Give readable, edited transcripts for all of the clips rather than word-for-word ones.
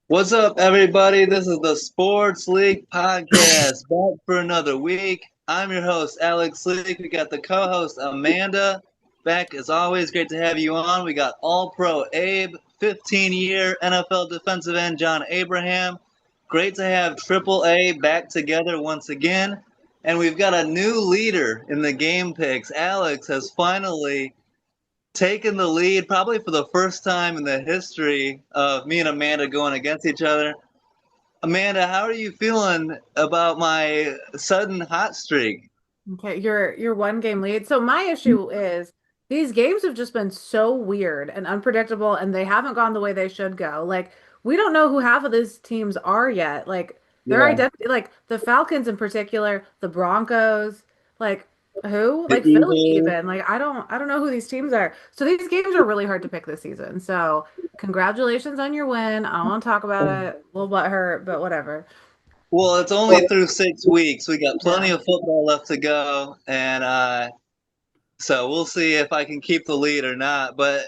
What's up, everybody? This is the Sports League Podcast, back for another week. I'm your host, Alex Leak. We got the co-host, Amanda, back as always. Great to have you on. We got All-Pro Abe, 15-year NFL defensive end John Abraham. Great to have Triple A back together once again. And we've got a new leader in the game picks. Alex has finally taken the lead probably for the first time in the history of me and Amanda going against each other. Amanda, how are you feeling about my sudden hot streak? Okay, your one game lead. So my issue is these games have just been so weird and unpredictable, and they haven't gone the way they should go. Like we don't know who half of these teams are yet. Like their Yeah. identity, like the Falcons in particular, the Broncos, like who? The Like Philly Eagles. even. Like I don't know who these teams are. So these games are really hard to pick this season. So congratulations on your win. I don't want to talk about it. A little butthurt, but whatever. Well, it's only through 6 weeks. We got plenty Yeah. of football left to go, and so we'll see if I can keep the lead or not. But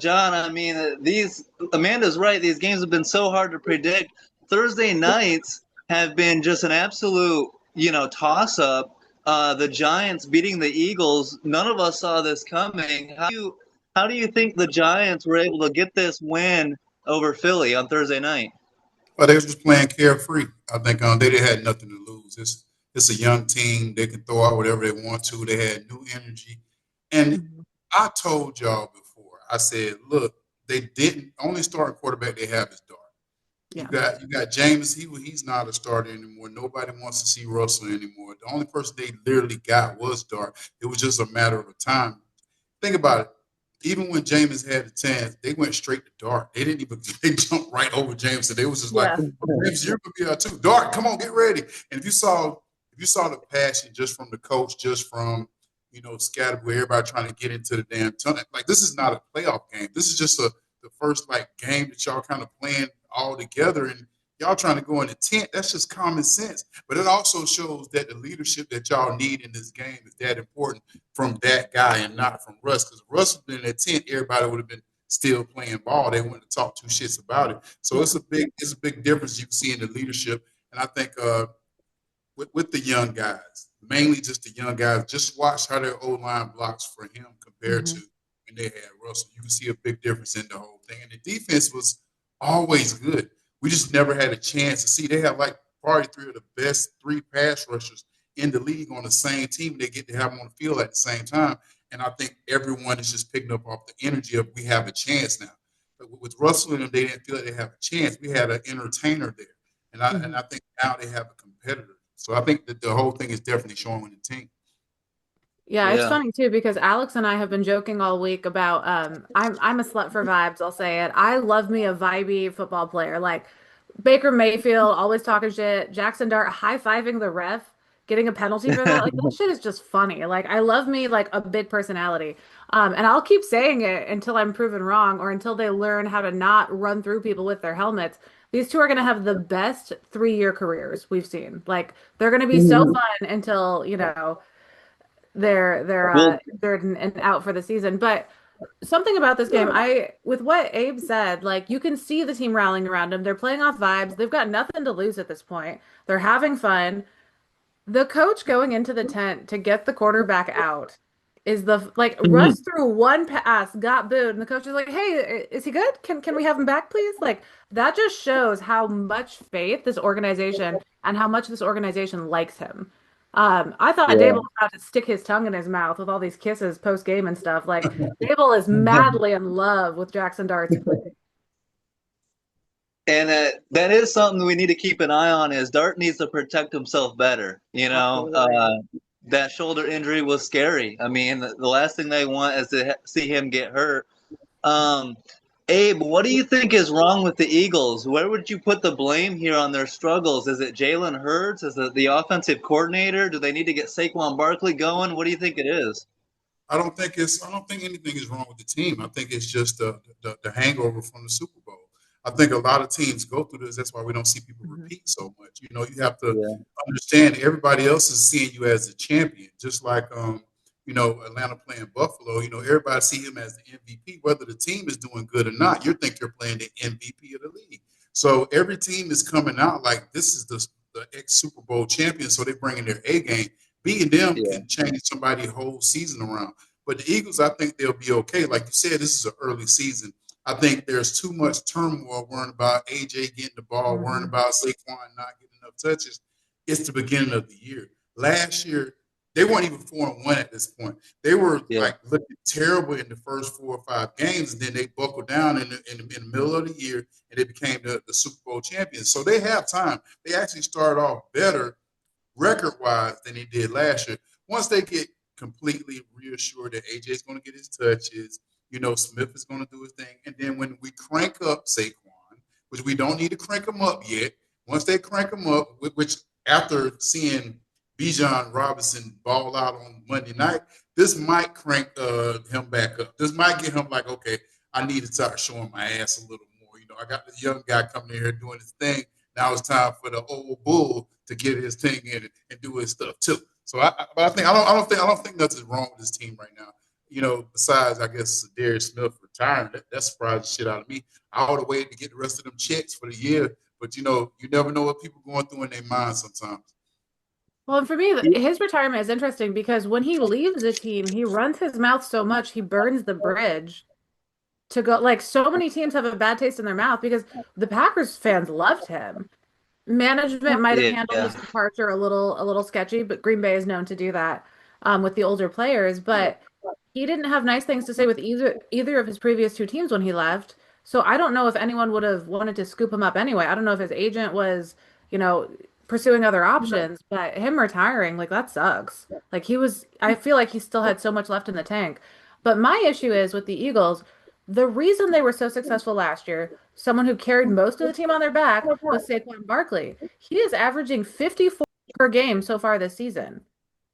John, I mean, these Amanda's right. These games have been so hard to predict. Thursday nights have been just an absolute, toss up. The Giants beating the Eagles. None of us saw this coming. How do you think the Giants were able to get this win over Philly on Thursday night? Well, they was just playing carefree. I think they didn't had nothing to lose. It's a young team. They can throw out whatever they want to. They had new energy. And Mhm. I told y'all before, I said, look, they didn't only starting quarterback they have is Dart. You Yeah. got you got James, he's not a starter anymore. Nobody wants to see Russell anymore. The only person they literally got was Dart. It was just a matter of time. Think about it. Even when James had the chance, they went straight to Dart. They didn't even they jumped right over James. And they was just like, Yeah. oh, James, you're gonna be out too. Dart, come on, get ready. And if you saw the passion just from the coach, just from Scatterboy, everybody trying to get into the damn tunnel. Like this is not a playoff game. This is just the first like game that y'all kind of playing all together and y'all trying to go in the tent. That's just common sense. But it also shows that the leadership that y'all need in this game is that important from that guy and not from Russ. Because Russ had been in that tent, everybody would have been still playing ball. They wouldn't have talked two shits about it. So Yeah. it's a big difference you can see in the leadership. And I think with the young guys, mainly just the young guys, just watch how their O line blocks for him compared to Mhm. when they had Russell. You can see a big difference in the whole thing. And the defense was always good. We just never had a chance to see. They have like probably three of the best three pass rushers in the league on the same team. They get to have them on the field at the same time. And I think everyone is just picking up off the energy of we have a chance now. But with Russell and them, they didn't feel like they have a chance. We had an entertainer there. And Mhm. I think now they have a competitor. So I think that the whole thing is definitely showing with the team. Yeah, it's Yeah. funny too because Alex and I have been joking all week about I'm a slut for vibes, I'll say it. I love me a vibey football player. Like Baker Mayfield always talking shit, Jackson Dart high-fiving the ref, getting a penalty for that. Like that shit is just funny. Like I love me like a big personality. And I'll keep saying it until I'm proven wrong or until they learn how to not run through people with their helmets. These two are going to have the best 3-year careers we've seen. Like they're going to be so Mhm. fun until, they're Well, injured and out for the season. But something about this game, I with what Abe said, like you can see the team rallying around him. They're playing off vibes. They've got nothing to lose at this point. They're having fun. The coach going into the tent to get the quarterback out is the like mhm. Russ threw one pass, got booed, and the coach is like, "Hey, is he good? Can we have him back, please?" Like that just shows how much faith this organization and how much this organization likes him. I thought Dable Yeah. was about to stick his tongue in his mouth with all these kisses post game and stuff. Like Dable is madly in love with Jackson Dart's play. And that is something we need to keep an eye on. Is Dart needs to protect himself better. Absolutely. That shoulder injury was scary. I mean, the last thing they want is to see him get hurt. Um, Abe, what do you think is wrong with the Eagles? Where would you put the blame here on their struggles? Is it Jalen Hurts? Is it the offensive coordinator? Do they need to get Saquon Barkley going? What do you think it is? I don't think anything is wrong with the team. I think it's just the hangover from the Super Bowl. I think a lot of teams go through this. That's why we don't see people Mhm. repeat so much. You have to Yeah. understand everybody else is seeing you as a champion, just like Atlanta playing Buffalo. Everybody see him as the MVP, whether the team is doing good or not. You think you're playing the MVP of the league. So every team is coming out like this is the ex-Super Bowl champion, so they're bringing their A game. Beating them Yeah. can change somebody's whole season around. But the Eagles, I think they'll be okay. Like you said, this is an early season. I think there's too much turmoil worrying about AJ getting the ball, worrying about Saquon not getting enough touches. It's the beginning of the year. Last year, they weren't even 4-1 at this point. They were like looking terrible in the first 4 or 5 games, and then they buckled down in the middle of the year, and they became the Super Bowl champions. So they have time. They actually started off better record-wise than they did last year. Once they get completely reassured that AJ is going to get his touches, Smith is going to do his thing, and then when we crank up Saquon, which we don't need to crank him up yet, once they crank him up, which after seeing Bijan Robinson ball out on Monday night, this might crank him back up. This might get him like, okay, I need to start showing my ass a little more. I got this young guy coming in here doing his thing. Now it's time for the old bull to get his thing in and do his stuff too. So, I don't think nothing's wrong with this team right now. Besides, I guess Darius Smith retiring, that surprised the shit out of me. I would have waited to get the rest of them checks for the year, but you never know what people are going through in their minds sometimes. Well, and for me, his retirement is interesting because when he leaves the team, he runs his mouth so much, he burns the bridge to go. Like, so many teams have a bad taste in their mouth because the Packers fans loved him. Management might have handled his departure a little sketchy, but Green Bay is known to do that with the older players. But he didn't have nice things to say with either of his previous 2 teams when he left. So I don't know if anyone would have wanted to scoop him up anyway. I don't know if his agent was, pursuing other options, but him retiring, like, that sucks. Like, I feel like he still had so much left in the tank. But my issue is with the Eagles, the reason they were so successful last year, someone who carried most of the team on their back was Saquon Barkley. He is averaging 54 per game so far this season.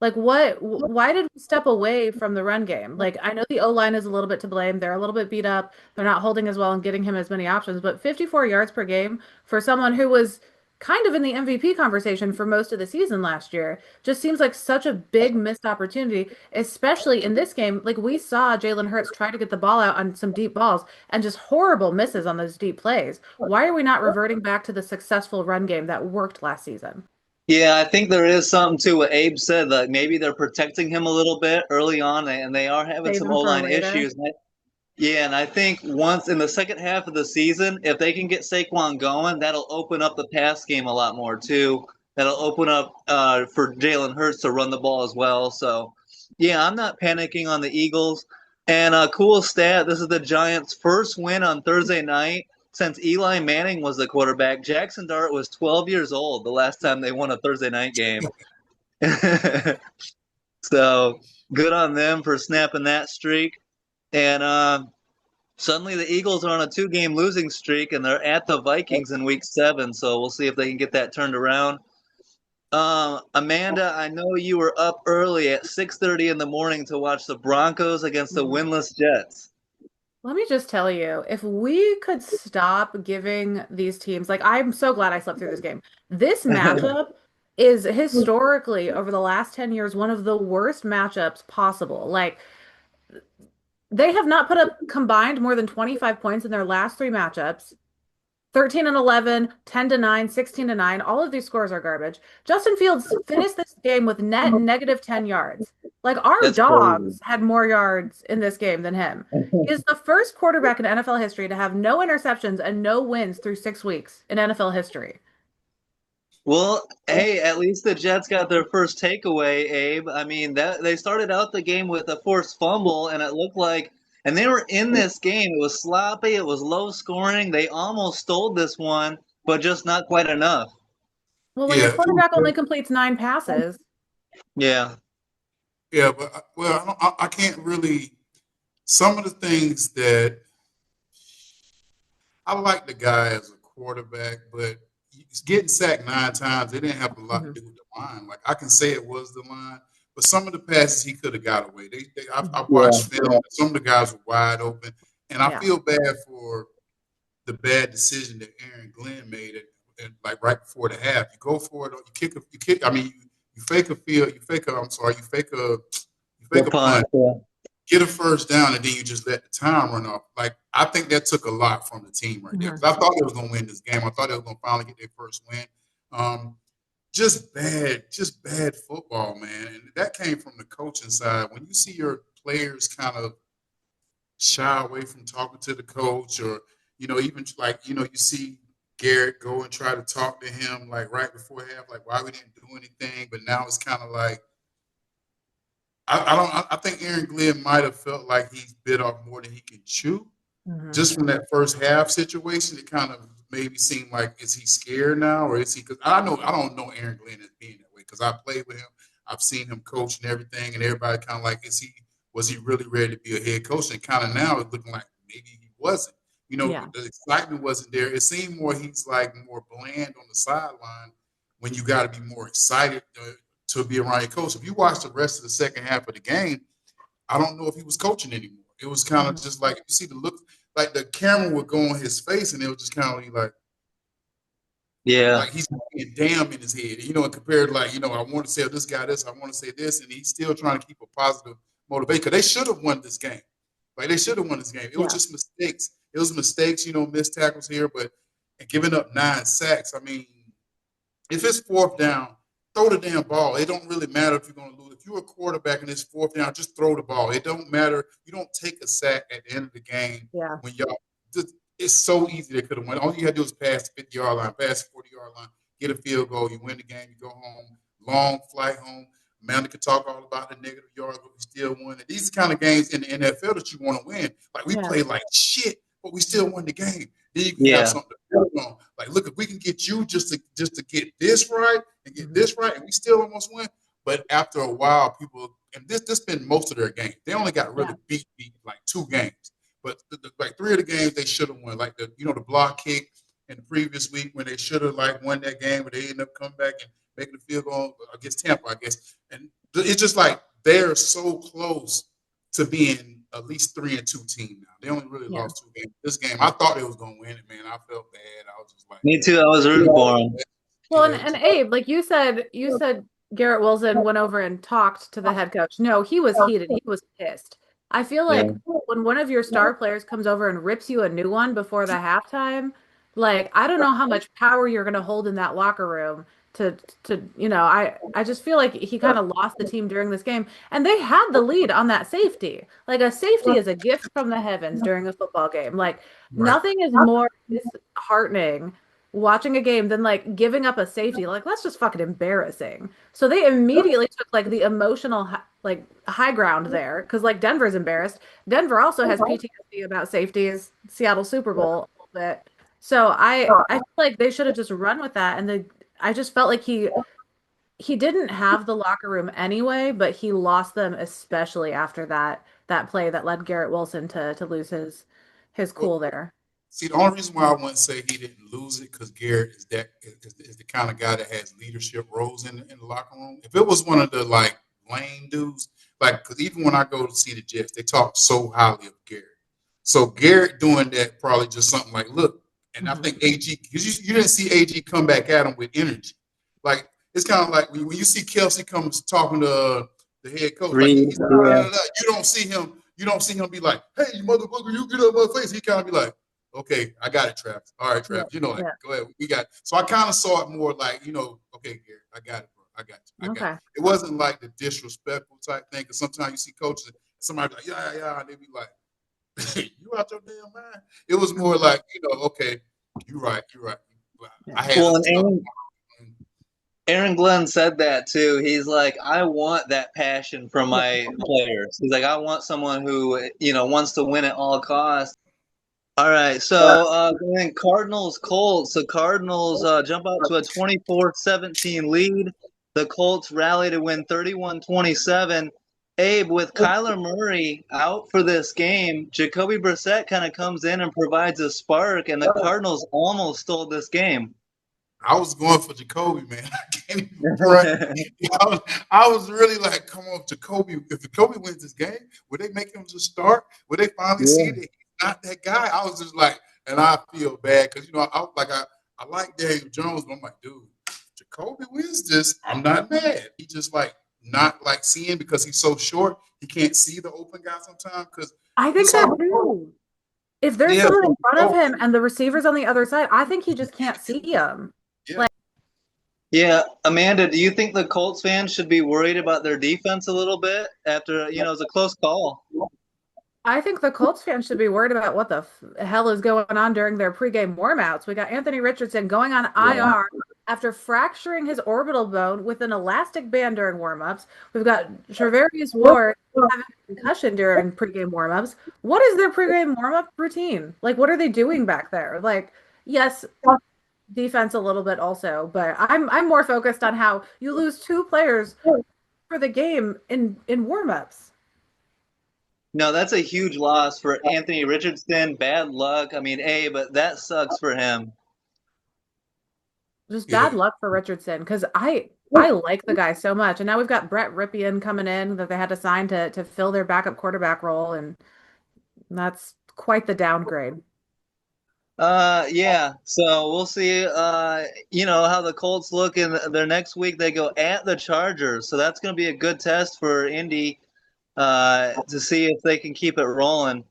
Like, why did we step away from the run game? Like, I know the O-line is a little bit to blame. They're a little bit beat up. They're not holding as well and getting him as many options, but 54 yards per game for someone who was kind of in the MVP conversation for most of the season last year just seems like such a big missed opportunity, especially in this game. Like, we saw Jalen Hurts try to get the ball out on some deep balls and just horrible misses on those deep plays. Why are we not reverting back to the successful run game that worked last season? Yeah, I think there is something to what Abe said, that maybe they're protecting him a little bit early on, and they are having some O-line issues. Yeah, and I think once in the second half of the season, if they can get Saquon going, that'll open up the pass game a lot more too. That'll open up for Jalen Hurts to run the ball as well. So, yeah, I'm not panicking on the Eagles. And a cool stat, this is the Giants' first win on Thursday night since Eli Manning was the quarterback. Jackson Dart was 12 years old the last time they won a Thursday night game. So, good on them for snapping that streak. And suddenly the Eagles are on a 2-game losing streak, and they're at the Vikings in Week 7. So we'll see if they can get that turned around. Amanda, I know you were up early at 6:30 in the morning to watch the Broncos against the winless Jets. Let me just tell you, if we could stop giving these teams, like, I'm so glad I slept through this game. This matchup is historically, over the last 10 years, one of the worst matchups possible. Like, they have not put up combined more than 25 points in their last 3 matchups. 13-11, 10-9, 16-9. All of these scores are garbage. Justin Fields finished this game with net negative 10 yards. Like, our dogs had more yards in this game than him. He is the first quarterback in NFL history to have no interceptions and no wins through 6 weeks in NFL history. Well, hey, at least the Jets got their first takeaway, Abe. I mean, that they started out the game with a forced fumble, and it looked like, and they were in this game. It was sloppy. It was low scoring. They almost stole this one, but just not quite enough. Well, when your quarterback only completes 9 passes. Yeah. Yeah, but, I can't really – some of the things that – I like the guy as a quarterback, but – getting sacked 9 times, they didn't have a lot to do with the line. Like, I can say it was the line, but some of the passes he could have got away. I watched film. Some of the guys were wide open, and I feel bad for the bad decision that Aaron Glenn made it, like right before the half. You go for it, you kick. I mean, you fake a punt. get a first down, and then you just let the time run off. Like, I think that took a lot from the team right there. 'Cause I thought they was going to win this game. I thought they was going to finally get their first win. Just bad football, man. And that came from the coaching side. When you see your players kind of shy away from talking to the coach, or, even like, you see Garrett go and try to talk to him like right before half, like why we didn't do anything. But now it's kind of like, I think Aaron Glenn might have felt like he's bit off more than he can chew. Just from that first half situation, it kind of made me seem like, is he scared now, or is he? Because I don't know Aaron Glenn as being that way, because I played with him, I've seen him coach and everything, and everybody kind of like, was he really ready to be a head coach? And kind of now it's looking like maybe he wasn't. The excitement wasn't there. It seemed more he's like more bland on the sideline when you got to be more excited to be around your coach. If you watch the rest of the second half of the game, I don't know if he was coaching anymore. It was kind of just like, you see the look, like the camera would go on his face, and it was just kind of like, like he's being damn in his head. And compared to like, I want to say this guy this, I want to say this, and he's still trying to keep a positive motivation, because they should have won this game. Like, they should have won this game. It was just mistakes. It was mistakes, missed tackles here, but giving up 9 sacks. I mean, if it's fourth down, throw the damn ball. It don't really matter if you're going to lose. If you're a quarterback and it's fourth down, just throw the ball. It don't matter. You don't take a sack at the end of the game. When it's so easy they could have won. All you got to do is pass the 50-yard line, pass the 40-yard line, get a field goal. You win the game. You go home. Long flight home. Amanda could talk all about the negative yards, but we still won. And these are the kind of games in the NFL that you want to win. Like, we played like shit, but we still won the game. Then you can have something to build on. Like, look, if we can get you just to get this right and get this right, and we still almost win. But after a while, people, and this been most of their games. They only got really beat like 2 games. But like 3 of the games they should have won. Like the block kick in the previous week when they should have like won that game, but they ended up coming back and making the field goal against Tampa, I guess. And it's just like they're so close to being at least 3-2 team now. They only really lost 2 games. This game, I thought they was going to win it, man. I felt bad. I was just like, me too. I was rooting for them. Well, and Abe, like you said Garrett Wilson went over and talked to the head coach. No, he was heated. He was pissed. I feel like when one of your star players comes over and rips you a new one before the halftime, like, I don't know how much power you're going to hold in that locker room to I just feel like he kind of lost the team during this game, and they had the lead on that safety. Like, a safety is a gift from the heavens during a football game. Like, nothing is more disheartening watching a game than like giving up a safety. Like, that's just fucking embarrassing. So they immediately took like the emotional high ground there, because like Denver's embarrassed. Denver also has PTSD about safeties. Seattle Super Bowl a little bit. So I feel like they should have just run with that, and I just felt like he didn't have the locker room anyway, but he lost them, especially after that play that led Garrett Wilson to lose his cool there. See, the only reason why I wouldn't say he didn't lose it, because Garrett is the kind of guy that has leadership roles in the locker room. If it was one of the like lame dudes, like, because even when I go to see the Jets, they talk so highly of Garrett. So Garrett doing that probably just something like, look, and I think AG, because you didn't see AG come back at him with energy. Like, it's kind of like when you see Kelsey comes talking to the head coach, like, you don't see him be like, hey, you motherfucker, you get out of my face. He kind of be like, okay, I got it, Travis. All right, Travis, go ahead. We got it. So I kind of saw it more like, okay, Garrett, I got it, bro. I got you. I got it. It wasn't like the disrespectful type thing, because sometimes you see coaches, somebody like, yeah, and they be like, you out your damn mind. It was more like, okay, you're right. Aaron Glenn said that too. He's like, I want that passion from my players. He's like, I want someone who, wants to win at all costs. All right, so then Cardinals Colts. The Cardinals jump out to a 24-17 lead. The Colts rally to win 31-27. Abe, with Kyler Murray out for this game, Jacoby Brissett kind of comes in and provides a spark, and the Cardinals almost stole this game. I was going for Jacoby, man. I can't even front. I was really like, come on, Jacoby. If Jacoby wins this game, would they make him just start? Would they finally see that he's not that guy? I was just like, and I feel bad because, I like Daniel Jones, but I'm like, dude, Jacoby wins this. I'm not mad. He just like not like seeing because he's so short. He can't see the open guy sometimes because I think that too. If there's someone in front of him and the receiver's on the other side, I think he just can't see him. Yeah, Amanda, do you think the Colts fans should be worried about their defense a little bit after, it was a close call? I think the Colts fans should be worried about what the hell is going on during their pregame warmouts. We got Anthony Richardson going on IR after fracturing his orbital bone with an elastic band during warmups. We've got Charvarius Ward having a concussion during pregame warmups. What is their pregame warmup routine? Like, what are they doing back there? Like, yes, defense a little bit also, but I'm more focused on how you lose 2 players for the game in warmups. No, that's a huge loss for Anthony Richardson. Bad luck. I mean, but that sucks for him. Just bad luck for Richardson because I like the guy so much. And now we've got Brett Ripien coming in that they had to sign to fill their backup quarterback role. And that's quite the downgrade. Yeah. So we'll see, how the Colts look in their next week. They go at the Chargers. So that's going to be a good test for Indy to see if they can keep it rolling.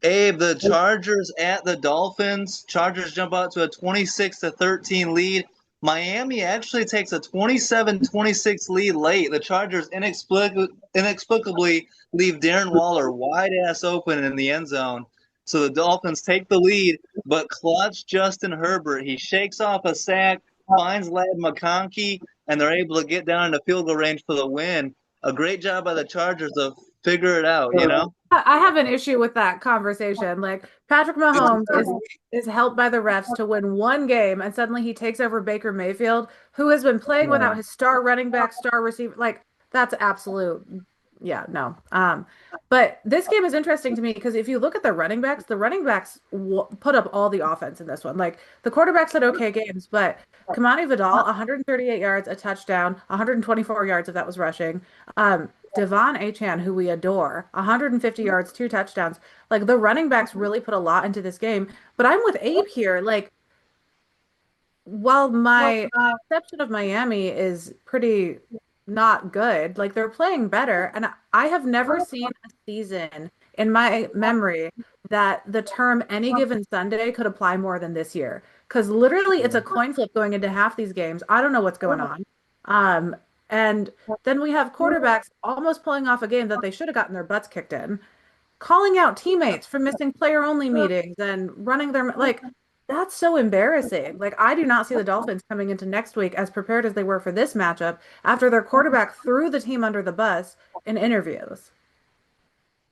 Abe, the Chargers at the Dolphins. Chargers jump out to a 26-13 lead. Miami actually takes a 27-26 lead late. The Chargers inexplicably leave Darren Waller wide ass open in the end zone. So the Dolphins take the lead, but clutch Justin Herbert. He shakes off a sack, finds Ladd McConkey, and they're able to get down into field goal range for the win. A great job by the Chargers to figure it out, I have an issue with that conversation. Like, Patrick Mahomes is helped by the refs to win one game, and suddenly he takes over Baker Mayfield, who has been playing without his star running back, star receiver. Like, that's absolute. Yeah, no. But this game is interesting to me because if you look at the running backs put up all the offense in this one. Like, the quarterbacks had okay games, but Kamani Vidal, 138 yards, a touchdown, 124 yards if that was rushing. Devon Achane, who we adore, 150 yards, 2 touchdowns. Like, the running backs really put a lot into this game. But I'm with Abe here. Like, while my perception of Miami is pretty not good, like, they're playing better. And I have never seen a season in my memory that the term any given Sunday could apply more than this year. Because literally it's a coin flip going into half these games. I don't know what's going on. And then we have quarterbacks almost pulling off a game that they should have gotten their butts kicked in, calling out teammates for missing player-only meetings and running their like. That's so embarrassing. Like, I do not see the Dolphins coming into next week as prepared as they were for this matchup after their quarterback threw the team under the bus in interviews.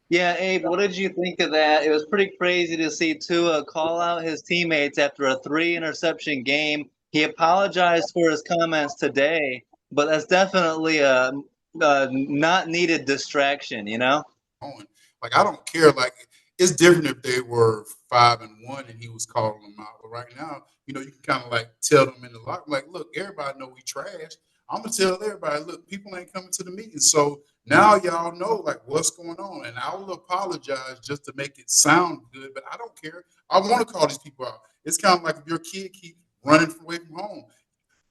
Yeah, Abe, what did you think of that? It was pretty crazy to see Tua call out his teammates after a 3-interception game. He apologized for his comments today, but that's definitely a not needed distraction, Like, I don't care. Like, it's different if they were 5-1 and he was calling them out. But right now, you can kind of like tell them in the locker room, like, look, everybody know we trash. I'm gonna tell everybody, look, people ain't coming to the meeting. So now y'all know like what's going on. And I will apologize just to make it sound good, but I don't care. I want to call these people out. It's kind of like if your kid keeps running away from home.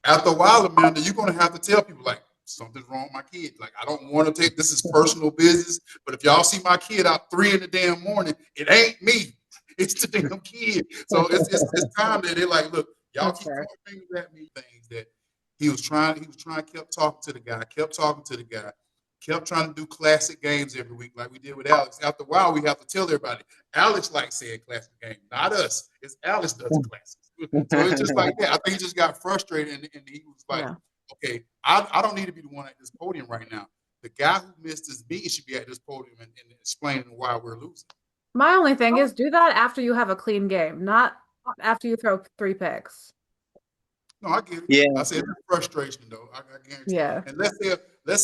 After a while, Amanda, you're gonna have to tell people like, something's wrong with my kid. Like, I don't want to this is personal business, but if y'all see my kid out 3 in the damn morning, it ain't me. It's the damn kid. So it's time that they're like, look, y'all keep throwing fingers at me, things that he was trying, kept talking to the guy, kept trying to do classic games every week like we did with Alex. After a while, we have to tell everybody, Alex likes saying classic game, not us. It's Alex does classics. So it's just like that. I think he just got frustrated and he was like, okay, I don't need to be the one at this podium right now. The guy who missed his meeting should be at this podium and explaining why we're losing. My only thing is do that after you have a clean game, not after you throw 3 picks. No, I get it. Yeah. I said frustration though. I guarantee. Yeah. And let's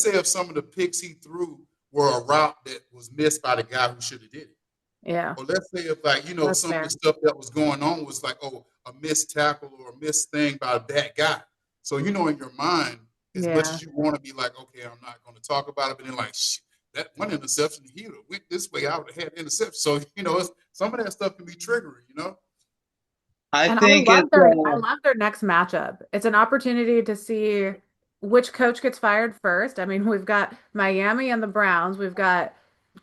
say if some of the picks he threw were a route that was missed by the guy who should have did it. Yeah. Or let's say if That's some fair. of the stuff that was going on was like, a missed tackle or a missed thing by that guy. So in your mind, as much as you want to be like, okay, I'm not going to talk about it, but then like, shit, that one interception, he would have went this way, I would have had interception. So some of that stuff can be triggering. I love their next matchup. It's an opportunity to see which coach gets fired first. I mean, we've got Miami and the Browns. We've got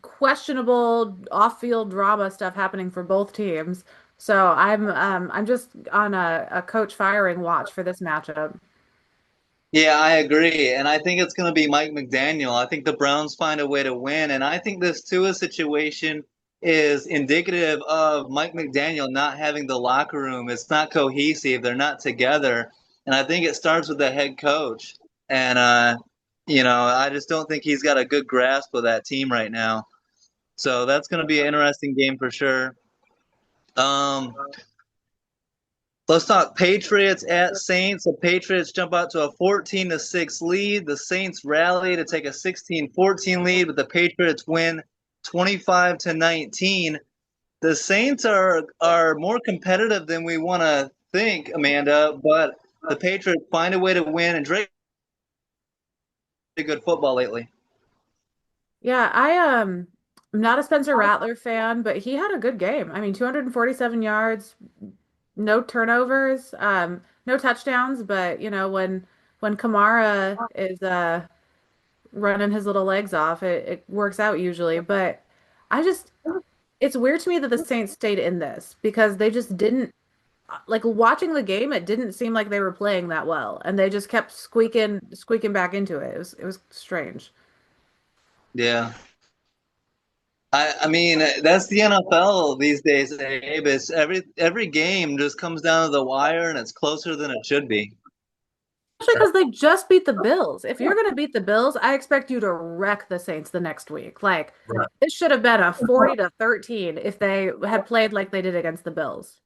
questionable off-field drama stuff happening for both teams. So I'm just on a coach firing watch for this matchup. Yeah, I agree. And I think it's going to be Mike McDaniel. I think the Browns find a way to win. And I think this Tua situation is indicative of Mike McDaniel not having the locker room. It's not cohesive. They're not together. And I think it starts with the head coach. And, I just don't think he's got a good grasp of that team right now. So that's going to be an interesting game for sure. Um, Let's talk Patriots at Saints. The Patriots jump out to a 14-6 lead. The Saints rally to take a 16-14 lead, but the Patriots win 25-19. The Saints are more competitive than we want to think, Amanda, but the Patriots find a way to win, and Drake played good football lately. Yeah, I'm not a Spencer Rattler fan, but he had a good game. I mean, 247 yards, no turnovers, no touchdowns, but when Kamara is running his little legs off, it works out usually. But I just it's weird to me that the Saints stayed in this because they just didn't like watching the game, it didn't seem like they were playing that well, and they just kept squeaking back into it. It was strange. Yeah. I mean, that's the NFL these days, Abe. It's every game just comes down to the wire, and it's closer than it should be. Especially because they just beat the Bills. If you're going to beat the Bills, I expect you to wreck the Saints the next week. Like, Right. this should have been a 40-13 if they had played like they did against the Bills.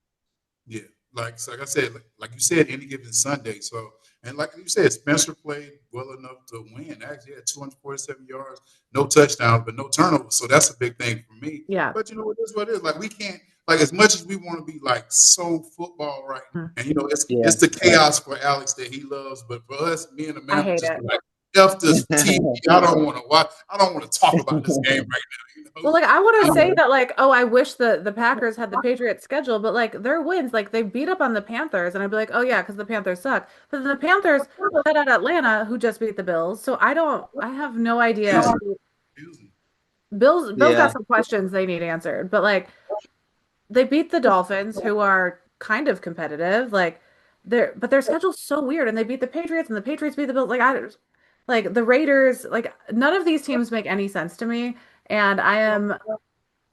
Yeah, like I said, like you said, any given Sunday. So, and like you said, Spencer played well enough to win. Actually, he had 247 yards, no touchdowns, but no turnovers. So that's a big thing for me. Yeah. But you know, it is what it is. Like we can't, like as much as we want to be like so football right, and you know, Yeah. it's the chaos for Alex that he loves. But for us, me and I Amanda, hate just it. like F this TV. I don't want to watch. I don't want to talk about this game right now. You Well, know. like I want to say that like, oh, I wish the Packers had the Patriots schedule, but like their wins, like they beat up on the Panthers, and I'd be like, oh yeah, because the Panthers suck. But then the Panthers shut out Atlanta, who just beat the Bills. So I have no idea. Bills got Yeah. some questions they need answered, but like they beat the Dolphins, who are kind of competitive. Like their schedule's so weird, and they beat the Patriots, and the Patriots beat the Bills. Like the Raiders, like none of these teams make any sense to me, and I am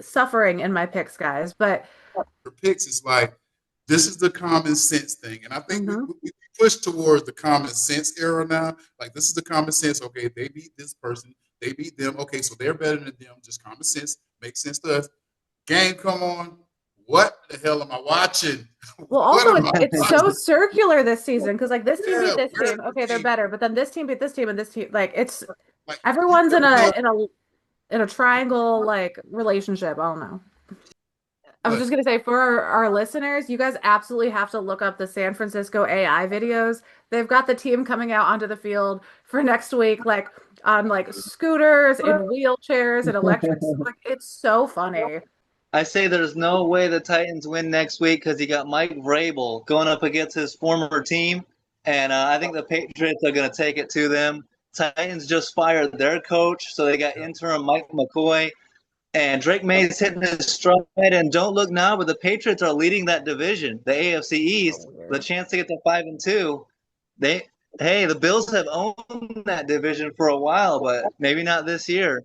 suffering in my picks, guys. But For picks, it's like this is the common sense thing, and I think mhm. we push towards the common sense era now. Like this is the common sense. Okay, they beat this person, they beat them. Okay, so they're better than them. Just common sense makes sense to us. Game come on. What the hell am I watching? Well, What also am I it's so watching? circular this season because like this team beat Yeah, this where's team. the Okay, they're game? better, but then this team beat this team and this team. Like it's Like you everyone's in never know. a triangle like relationship. I don't know. I was But just gonna say for our listeners, you guys absolutely have to look up the San Francisco AI videos. They've got the team coming out onto the field for next week, like on like scooters and wheelchairs and electric. Like it's so funny. I say there's no way the Titans win next week because you got Mike Vrabel going up against his former team, and I think the Patriots are going to take it to them. Titans just fired their coach, so they got interim Mike McCoy, and Drake May's hitting his stride. And don't look now, but the Patriots are leading that division, the AFC East. The chance to get to 5-2. The Bills have owned that division for a while, but maybe not this year.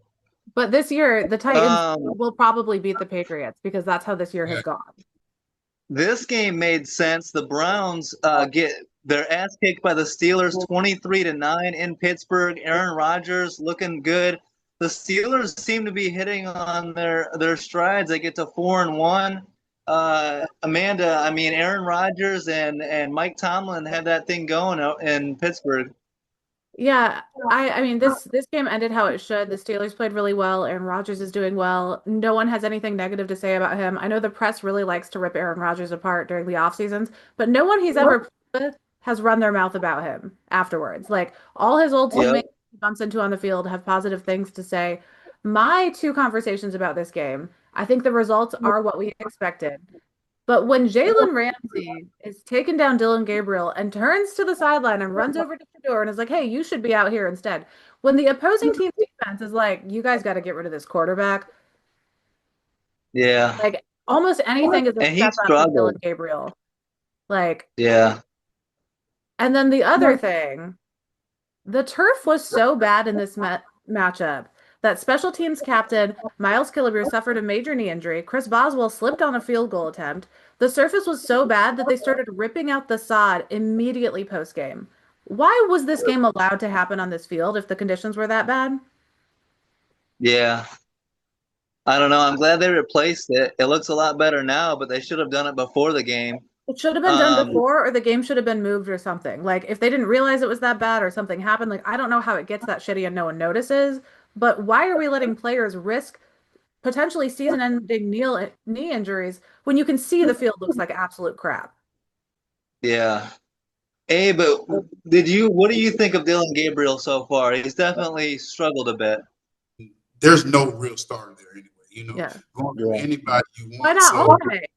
But this year, the Titans Um, will probably beat the Patriots because that's how this year has yeah, gone. This game made sense. The Browns get their ass kicked by the Steelers 23-9 in Pittsburgh. Aaron Rodgers looking good. The Steelers seem to be hitting on their strides. They get to 4-1. Amanda, I mean Aaron Rodgers and Mike Tomlin had that thing going out in Pittsburgh. Yeah, I mean this game ended how it should. The Steelers played really well. Aaron Rodgers is doing well. No one has anything negative to say about him. I know the press really likes to rip Aaron Rodgers apart during the off seasons, but no one he's ever played with has run their mouth about him afterwards. Like all his old Yep. teammates he bumps into on the field have positive things to say. My two conversations about this game, I think the results are what we expected. But when Jalen Ramsey is taking down Dylan Gabriel and turns to the sideline and runs over to Shador and is like, hey, you should be out here instead. When the opposing team's defense is like, you guys got to get rid of this quarterback, Yeah. like almost anything is a And he step up with Dylan struggled. Gabriel. Like, Yeah. and then the other thing, the turf was so bad in this matchup that special teams captain Miles Killebrew suffered a major knee injury. Chris Boswell slipped on a field goal attempt. The surface was so bad that they started ripping out the sod immediately post game. Why was this game allowed to happen on this field if the conditions were that bad? Yeah. I don't know. I'm glad they replaced it. It looks a lot better now, but they should have done it before the game. It should have been done before, or the game should have been moved or something. Like, if they didn't realize it was that bad or something happened, like, I don't know how it gets that shitty and no one notices, but why are we letting players risk potentially season-ending knee injuries when you can see the field looks like absolute crap? Yeah. Hey, but what do you think of Dylan Gabriel so far? He's definitely struggled a bit. There's no real starter there anyway. You know, Yeah. going through anybody you want. Why not alternate?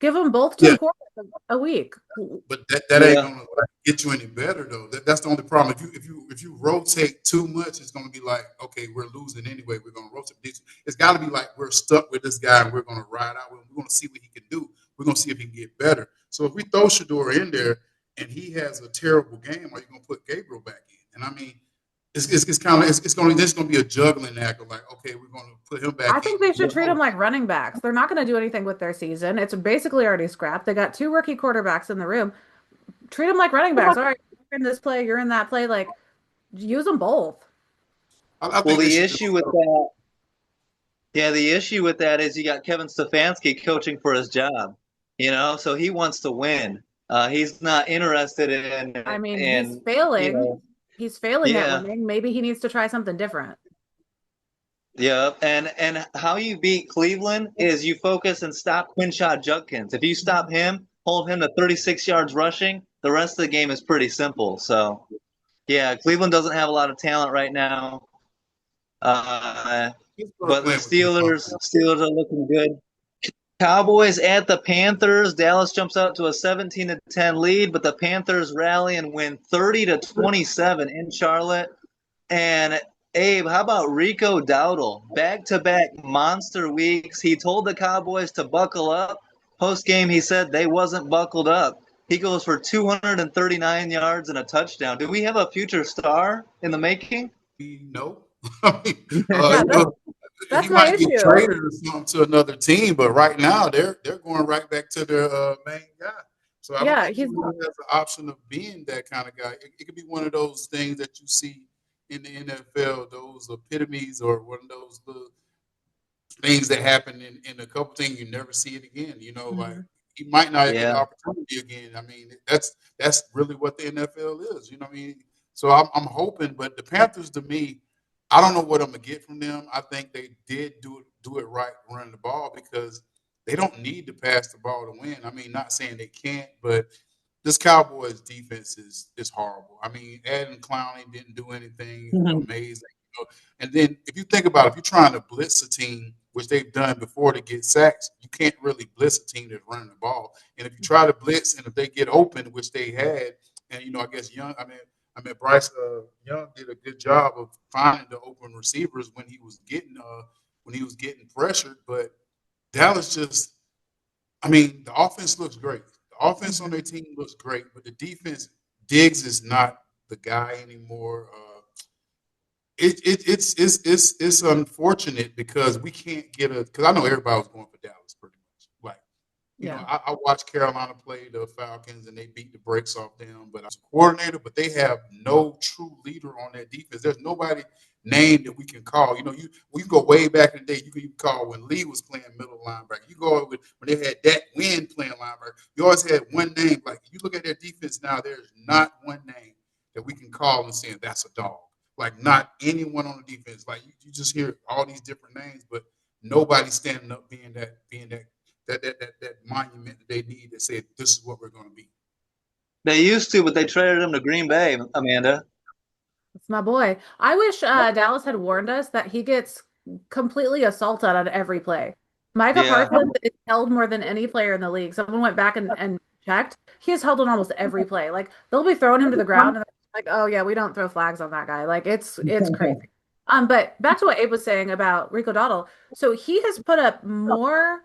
Give them both two quarters a week. But that ain't gonna get you any better though. That's the only problem. If you rotate too much, it's gonna be like, okay, we're losing anyway. We're gonna rotate. It's got to be like we're stuck with this guy and we're gonna ride out. We're gonna see what he can do. We're gonna see if he can get better. So if we throw Shador in there and he has a terrible game, are you gonna put Gabriel back in? And I mean, it's gonna be a juggling act of like, okay, we're gonna put him back. I think they should treat them like running backs. They're not going to do anything with their season. It's basically already scrapped. They got two rookie quarterbacks in the room. Treat them like running backs. All right, you're in this play, you're in that play. Like, use them both. Well, the issue with that is you got Kevin Stefanski coaching for his job. You know, so he wants to win. He's not interested in. I mean, he's failing. You know, he's failing at winning. Maybe he needs to try something different. Yeah, and how you beat Cleveland is you focus and stop Quinshad Judkins. If you stop him, hold him to 36 yards rushing, the rest of the game is pretty simple. So, yeah, Cleveland doesn't have a lot of talent right now, but the Steelers are looking good. Cowboys at the Panthers. Dallas jumps out to a 17-10 lead, but the Panthers rally and win 30-27 in Charlotte. And Abe, how about Rico Dowdle? Back-to-back monster weeks. He told the Cowboys to buckle up. Post-game, he said they wasn't buckled up. He goes for 239 yards and a touchdown. Do we have a future star in the making? No. That's he my might issue. get traded or something to another team, but right now they're going right back to their main guy. So I don't think he really has the option of being that kind of guy. It could be one of those things that you see in the NFL, those epitomes or one of those things that happen in a couple things you never see it again. You know, like he might not get an opportunity again. I mean, that's really what the NFL is. You know what I mean? So I'm hoping, but the Panthers to me, I don't know what I'm gonna get from them. I think they did do it right running the ball because they don't need to pass the ball to win. I mean, not saying they can't, but this Cowboys defense is horrible. I mean, Adam Clowney didn't do anything amazing. You know? And then if you think about it, if you're trying to blitz a team, which they've done before to get sacks, you can't really blitz a team that's running the ball. And if you try to blitz and if they get open, which they had, and I guess Bryce Young did a good job of finding the open receivers when he was getting pressured. But Dallas just, the offense looks great. The offense on their team looks great, but the defense, Diggs is not the guy anymore. It's unfortunate because we can't get because I know everybody was going for Dallas pretty much. Like, you know, I watched Carolina play the Falcons and they beat the brakes off them, but I was a coordinator, but they have no true leader on their defense. There's nobody named that we can call. You know, we go way back in the day. You can call when Lee was playing middle linebacker. You go when they had Dak Wynn playing linebacker. You always had one name. Like you look at their defense now, there's not one name that we can call and say that's a dog. Like not anyone on the defense. Like you just hear all these different names, but nobody standing up being that monument that they need to say this is what we're going to be. They used to, but they traded him to Green Bay, Amanda. It's my boy. I wish Dallas had warned us that he gets completely assaulted on every play. Micah Yeah. Parsons is held more than any player in the league. Someone went back and checked. He is held on almost every play. Like they'll be throwing him to the ground and they're like, oh yeah, we don't throw flags on that guy. Like it's crazy. But back to what Abe was saying about Rico Dowdle. So he has put up more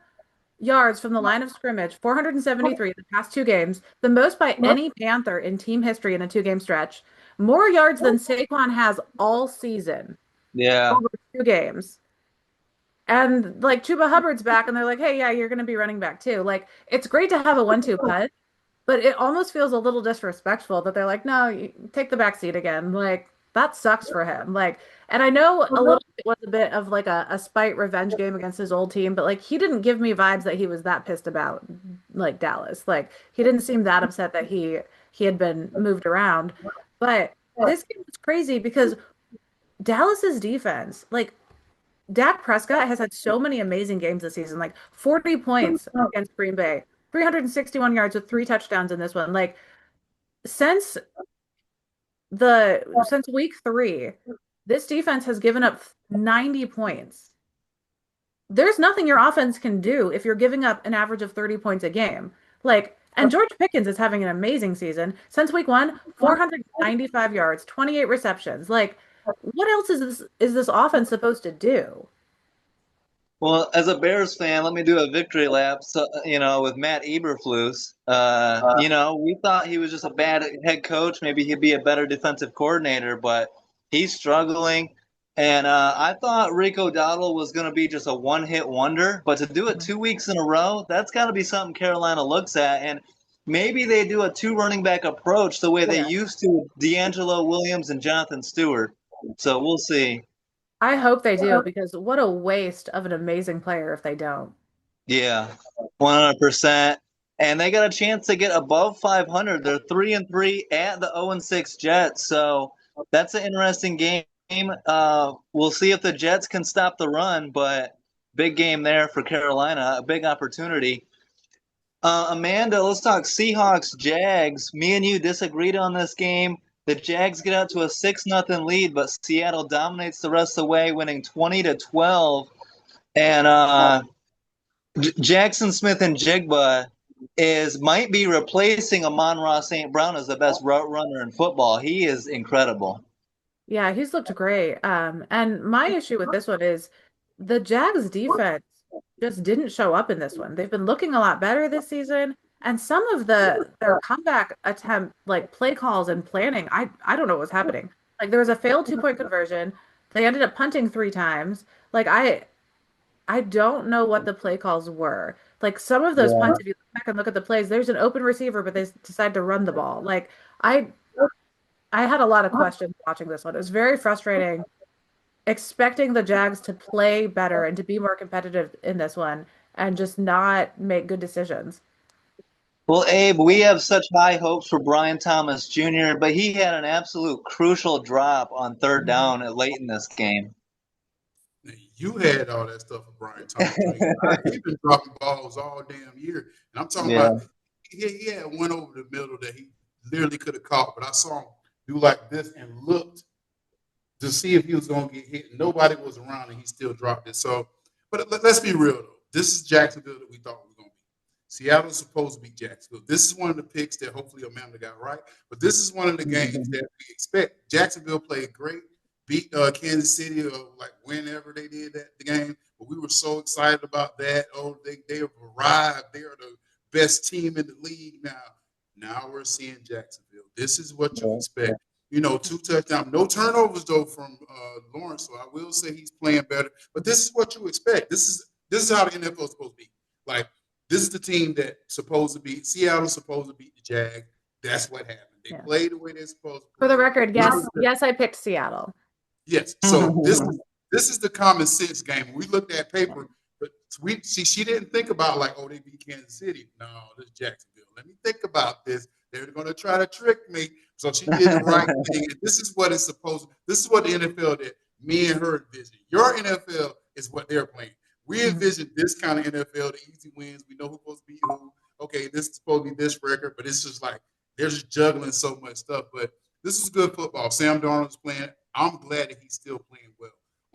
yards from the line of scrimmage, 473 the past two games, the most by any Panther in team history in a two-game stretch. More yards than Saquon has all season Yeah. over two games. And like Chuba Hubbard's back, and they're like, hey, yeah, you're going to be running back too. Like, it's great to have a 1-2 punch, but it almost feels a little disrespectful that they're like, no, you take the back seat again. Like, that sucks for him. Like, and I know a little bit was a bit of like a spite revenge game against his old team, but like, he didn't give me vibes that he was that pissed about like Dallas. Like, he didn't seem that upset that he had been moved around. But this game was crazy because Dallas's defense, like, Dak Prescott has had so many amazing games this season, like 40 points against Green Bay, 361 yards with three touchdowns in this one. Like since since week three, this defense has given up 90 points. There's nothing your offense can do if you're giving up an average of 30 points a game. Like, and George Pickens is having an amazing season. Since week one, 495 yards, 28 receptions. Like, what else is this offense supposed to do? Well, as a Bears fan, let me do a victory lap. So, with Matt Eberflus, we thought he was just a bad head coach. Maybe he'd be a better defensive coordinator, but he's struggling. And I thought Rico Dowdle was going to be just a one-hit wonder, but to do it 2 weeks in a row, that's got to be something Carolina looks at. And maybe they do a two running back approach the way they used to with D'Angelo Williams and Jonathan Stewart. So we'll see. I hope they do because what a waste of an amazing player if they don't. Yeah, 100%. And they got a chance to get above 500. They're 3-3 at the 0-6 Jets. So that's an interesting game. We'll see if the Jets can stop the run, but big game there for Carolina, a big opportunity. Amanda, let's talk Seahawks Jags. Me and you disagreed on this game. The Jags get out to a 6-0 lead, but Seattle dominates the rest of the way, winning 20-12. And Jackson Smith and Jigba might be replacing Amon-Ra St. Brown as the best route runner in football. He is incredible. Yeah, he's looked great. And my issue with this one is the Jags defense just didn't show up in this one. They've been looking a lot better this season. And some of their comeback attempt, like play calls and planning, I don't know what's happening. Like there was a failed 2-point conversion. They ended up punting 3 times. Like I don't know what the play calls were. Like some of those punts, if you look back and look at the plays, there's an open receiver, but they decide to run the ball. Like I had a lot of questions watching this one. It was very frustrating, expecting the Jags to play better and to be more competitive in this one and just not make good decisions. Well, Abe, we have such high hopes for Brian Thomas Jr., but he had an absolute crucial drop on third down late in this game. You had all that stuff for Brian Thomas. He's been dropping balls all damn year. And I'm talking about he had one over the middle that he literally could have caught, but I saw him do like this and looked to see if he was going to get hit. Nobody was around, and he still dropped it. So, but let's be real, though. This is Jacksonville that we thought was going to be. Seattle's supposed to be Jacksonville. This is one of the picks that hopefully Amanda got right. But this is one of the games that we expect. Jacksonville played great, beat Kansas City like whenever they did the game. But we were so excited about that. Oh, they have arrived. They are the best team in the league now. Now we're seeing Jacksonville. This is what you expect. 2 touchdowns. No turnovers, though, from Lawrence. So I will say he's playing better. But this is what you expect. This is how the NFL is supposed to be. Like, this is the team that's supposed to be. Seattle's supposed to beat the Jags. That's what happened. They played the way they're supposed to play. For the record, yes, I picked Seattle. Yes. So this is the common sense game. We looked at paper, but she didn't think about like, oh, they beat Kansas City. No, this is Jacksonville. Let me think about this. They're going to try to trick me. So she did the right thing. And this is what it's supposed to. This is what the NFL that me and her envision. Your NFL is what they're playing. We envision this kind of NFL, the easy wins. We know who's supposed to be who. Okay, this is supposed to be this record, but it's just like they're just juggling so much stuff. But this is good football. Sam Darnold's playing. I'm glad that he's still playing well.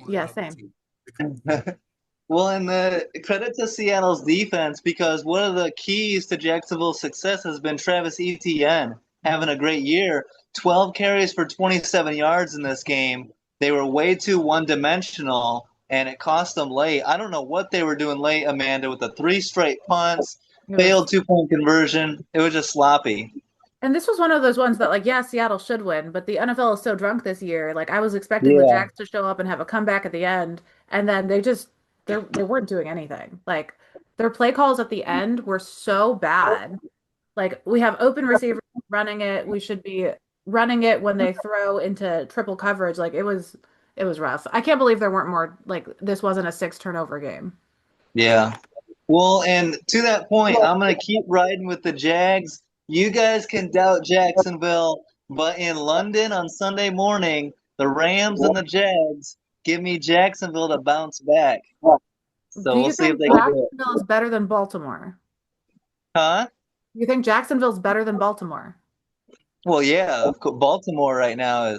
Yeah, same. Well, and the credit to Seattle's defense because one of the keys to Jacksonville's success has been Travis Etienne having a great year. 12 carries for 27 yards in this game. They were way too one-dimensional, and it cost them late. I don't know what they were doing late, Amanda, with the 3 straight punts, failed 2-point conversion. It was just sloppy. And this was one of those ones that, like, yeah, Seattle should win, but the NFL is so drunk this year. Like, I was expecting the Jacks to show up and have a comeback at the end, and then they weren't doing anything. Like, their play calls at the end were so bad. Like, we have open receivers running it. We should be running it when they throw into triple coverage. Like, it was rough. I can't believe there weren't more, like, this wasn't a 6-turnover game. Yeah. Well, and to that point, I'm going to keep riding with the Jags. You guys can doubt Jacksonville, but in London on Sunday morning, the Rams and the Jags give me Jacksonville to bounce back. So we'll see if they can do it. Jacksonville is better than Baltimore? Huh? You think Jacksonville's better than Baltimore? Well, yeah. Baltimore right now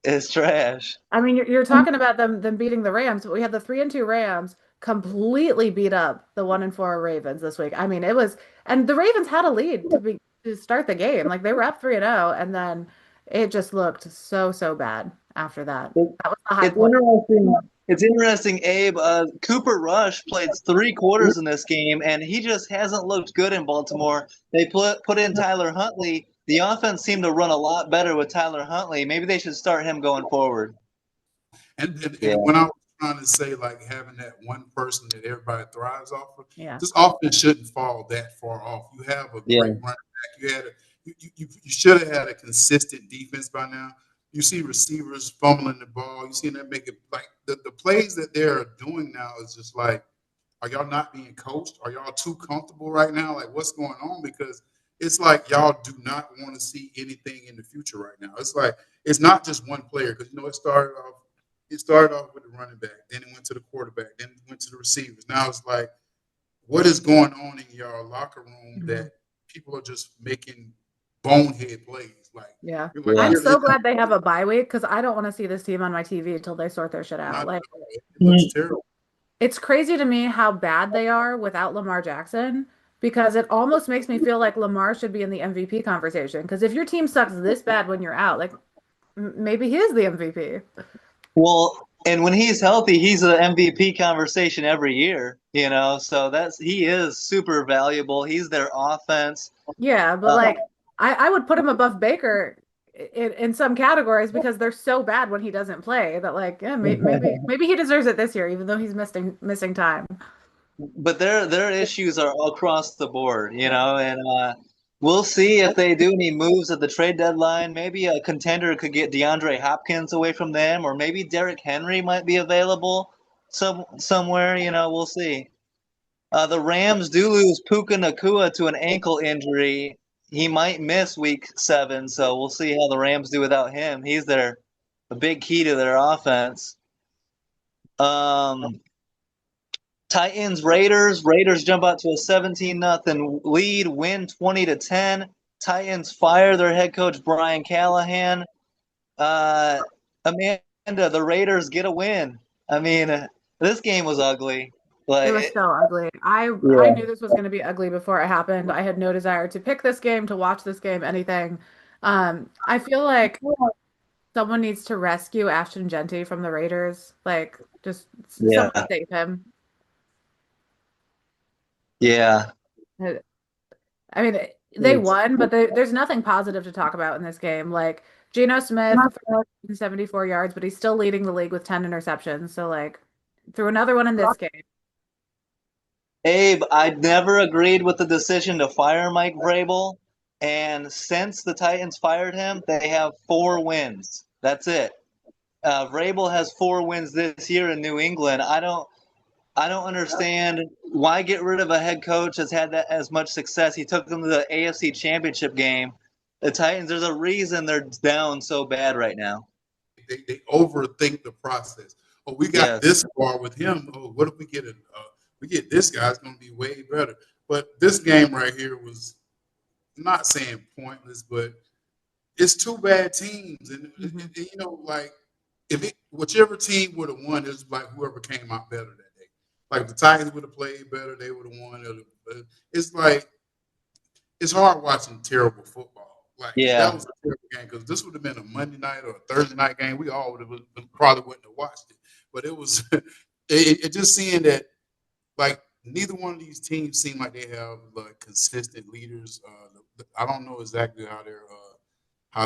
is trash. I mean, you're talking about them beating the Rams, but we had the 3-2 Rams completely beat up the 1-4 Ravens this week. I mean, it was, and the Ravens had a lead to start the game. Like, they were up 3-0, and then it just looked so bad after that. That was the high point. It's interesting, Abe. Cooper Rush played 3 quarters in this game, and he just hasn't looked good in Baltimore. They put in Tyler Huntley. The offense seemed to run a lot better with Tyler Huntley. Maybe they should start him going forward. And when I was trying to say, like, having that one person that everybody thrives off of, this offense shouldn't fall that far off. You have a great running back. You should have had a consistent defense by now. You see receivers fumbling the ball. You see them make it like the plays that they're doing now is just like, are y'all not being coached? Are y'all too comfortable right now? Like, what's going on? Because it's like y'all do not want to see anything in the future right now. It's like it's not just one player because it started off with the running back, then it went to the quarterback, then it went to the receivers. Now it's like, what is going on in your locker room that people are just making bonehead plays? Like, I'm so glad they have a bye week because I don't want to see this team on my TV until they sort their shit out. Like, it looks terrible. It's crazy to me how bad they are without Lamar Jackson because it almost makes me feel like Lamar should be in the MVP conversation. Because if your team sucks this bad when you're out, like, maybe he is the MVP. Well, and when he's healthy, he's the MVP conversation every year, so he is super valuable. He's their offense. Yeah, but like I would put him above Baker in some categories because they're so bad when he doesn't play that, like, maybe he deserves it this year, even though he's missing time. But their issues are all across the board, and we'll see if they do any moves at the trade deadline. Maybe a contender could get DeAndre Hopkins away from them, or maybe Derrick Henry might be available somewhere. We'll see. The Rams do lose Puka Nacua to an ankle injury. He might miss week 7, so we'll see how the Rams do without him. He's a big key to their offense. Titans, Raiders jump out to a 17-0 lead, win 20-10. Titans fire their head coach Brian Callahan. Amanda, the Raiders get a win. I mean, this game was ugly. It was so ugly. I knew this was going to be ugly before it happened. I had no desire to pick this game, to watch this game, anything. I feel like someone needs to rescue Ashton Genty from the Raiders. Like, just someone save him. Yeah. I mean, they won, but there's nothing positive to talk about in this game. Like, Geno Smith, 74 yards, but he's still leading the league with 10 interceptions. So, like, threw another one in this game. Abe, I never agreed with the decision to fire Mike Vrabel, and since the Titans fired him, they have 4 wins. That's it. Vrabel has 4 wins this year in New England. I don't understand why get rid of a head coach that's had that as much success. He took them to the AFC Championship game. The Titans, there's a reason they're down so bad right now. They overthink the process. Oh, we got this far with him. Oh, what if we get we get this guy? It's going to be way better. But this game right here was, I'm not saying pointless, but it's 2 bad teams, and like whichever team would have won, it's like whoever came out better that day. Like, if the Titans would have played better, they would have won. It's like, it's hard watching terrible football. Like, if that Yeah. was a terrible game, because this would have been a Monday night or a Thursday night game, we all would have probably wouldn't have watched it. But it was, it just seeing that, like, neither one of these teams seem like they have like consistent leaders. I don't know exactly how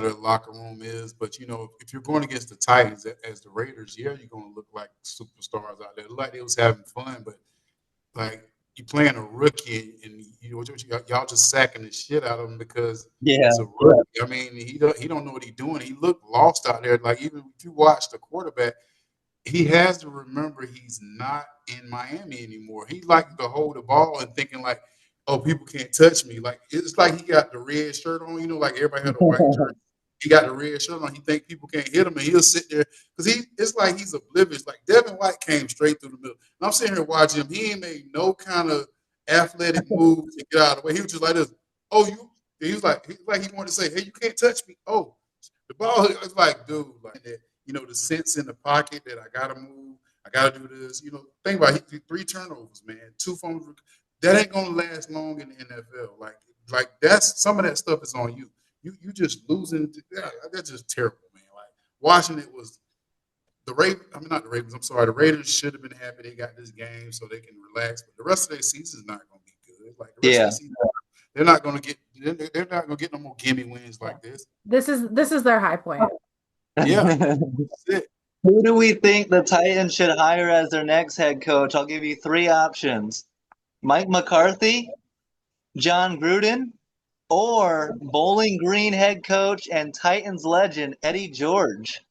their locker room is, but if you're going against the Titans as the Raiders, yeah, you're going to look like superstars out there. Like, they was having fun, but like, you playing a rookie and y'all just sacking the shit out of him because Yeah. he's a rookie. I mean, he don't know what he's doing. He looked lost out there. Like, even if you watch the quarterback, he has to remember he's not in Miami anymore. He likes to hold the ball and thinking like, oh, people can't touch me. Like, it's like he got the red shirt on, like everybody had a white shirt. He got the red shirt on. He think people can't hit him, and he'll sit there because it's like he's oblivious. Like, Devin White came straight through the middle. And I'm sitting here watching him. He ain't made no kind of athletic moves to get out of the way. He was just like this. Oh, you. He was like he wanted to say, hey, you can't touch me. Oh, the ball. It's like, dude, like that. The sense in the pocket that I gotta move, I gotta do this. Think about it, 3 turnovers, man, 2 fumbles. That ain't gonna last long in the NFL. Like that's some of that stuff is on you. You just losing. That's just terrible, man. Like, watching it was the Ravens. I mean, not the Ravens. I'm sorry. The Raiders should have been happy they got this game so they can relax. But the rest of their season is not gonna be good. Like, the rest of the season, they're not gonna get. They're not gonna get no more gimme wins like this. This is their high point. Yeah. That's it. Who do we think the Titans should hire as their next head coach? I'll give you 3 options: Mike McCarthy, John Gruden, or Bowling Green head coach and Titans legend Eddie George.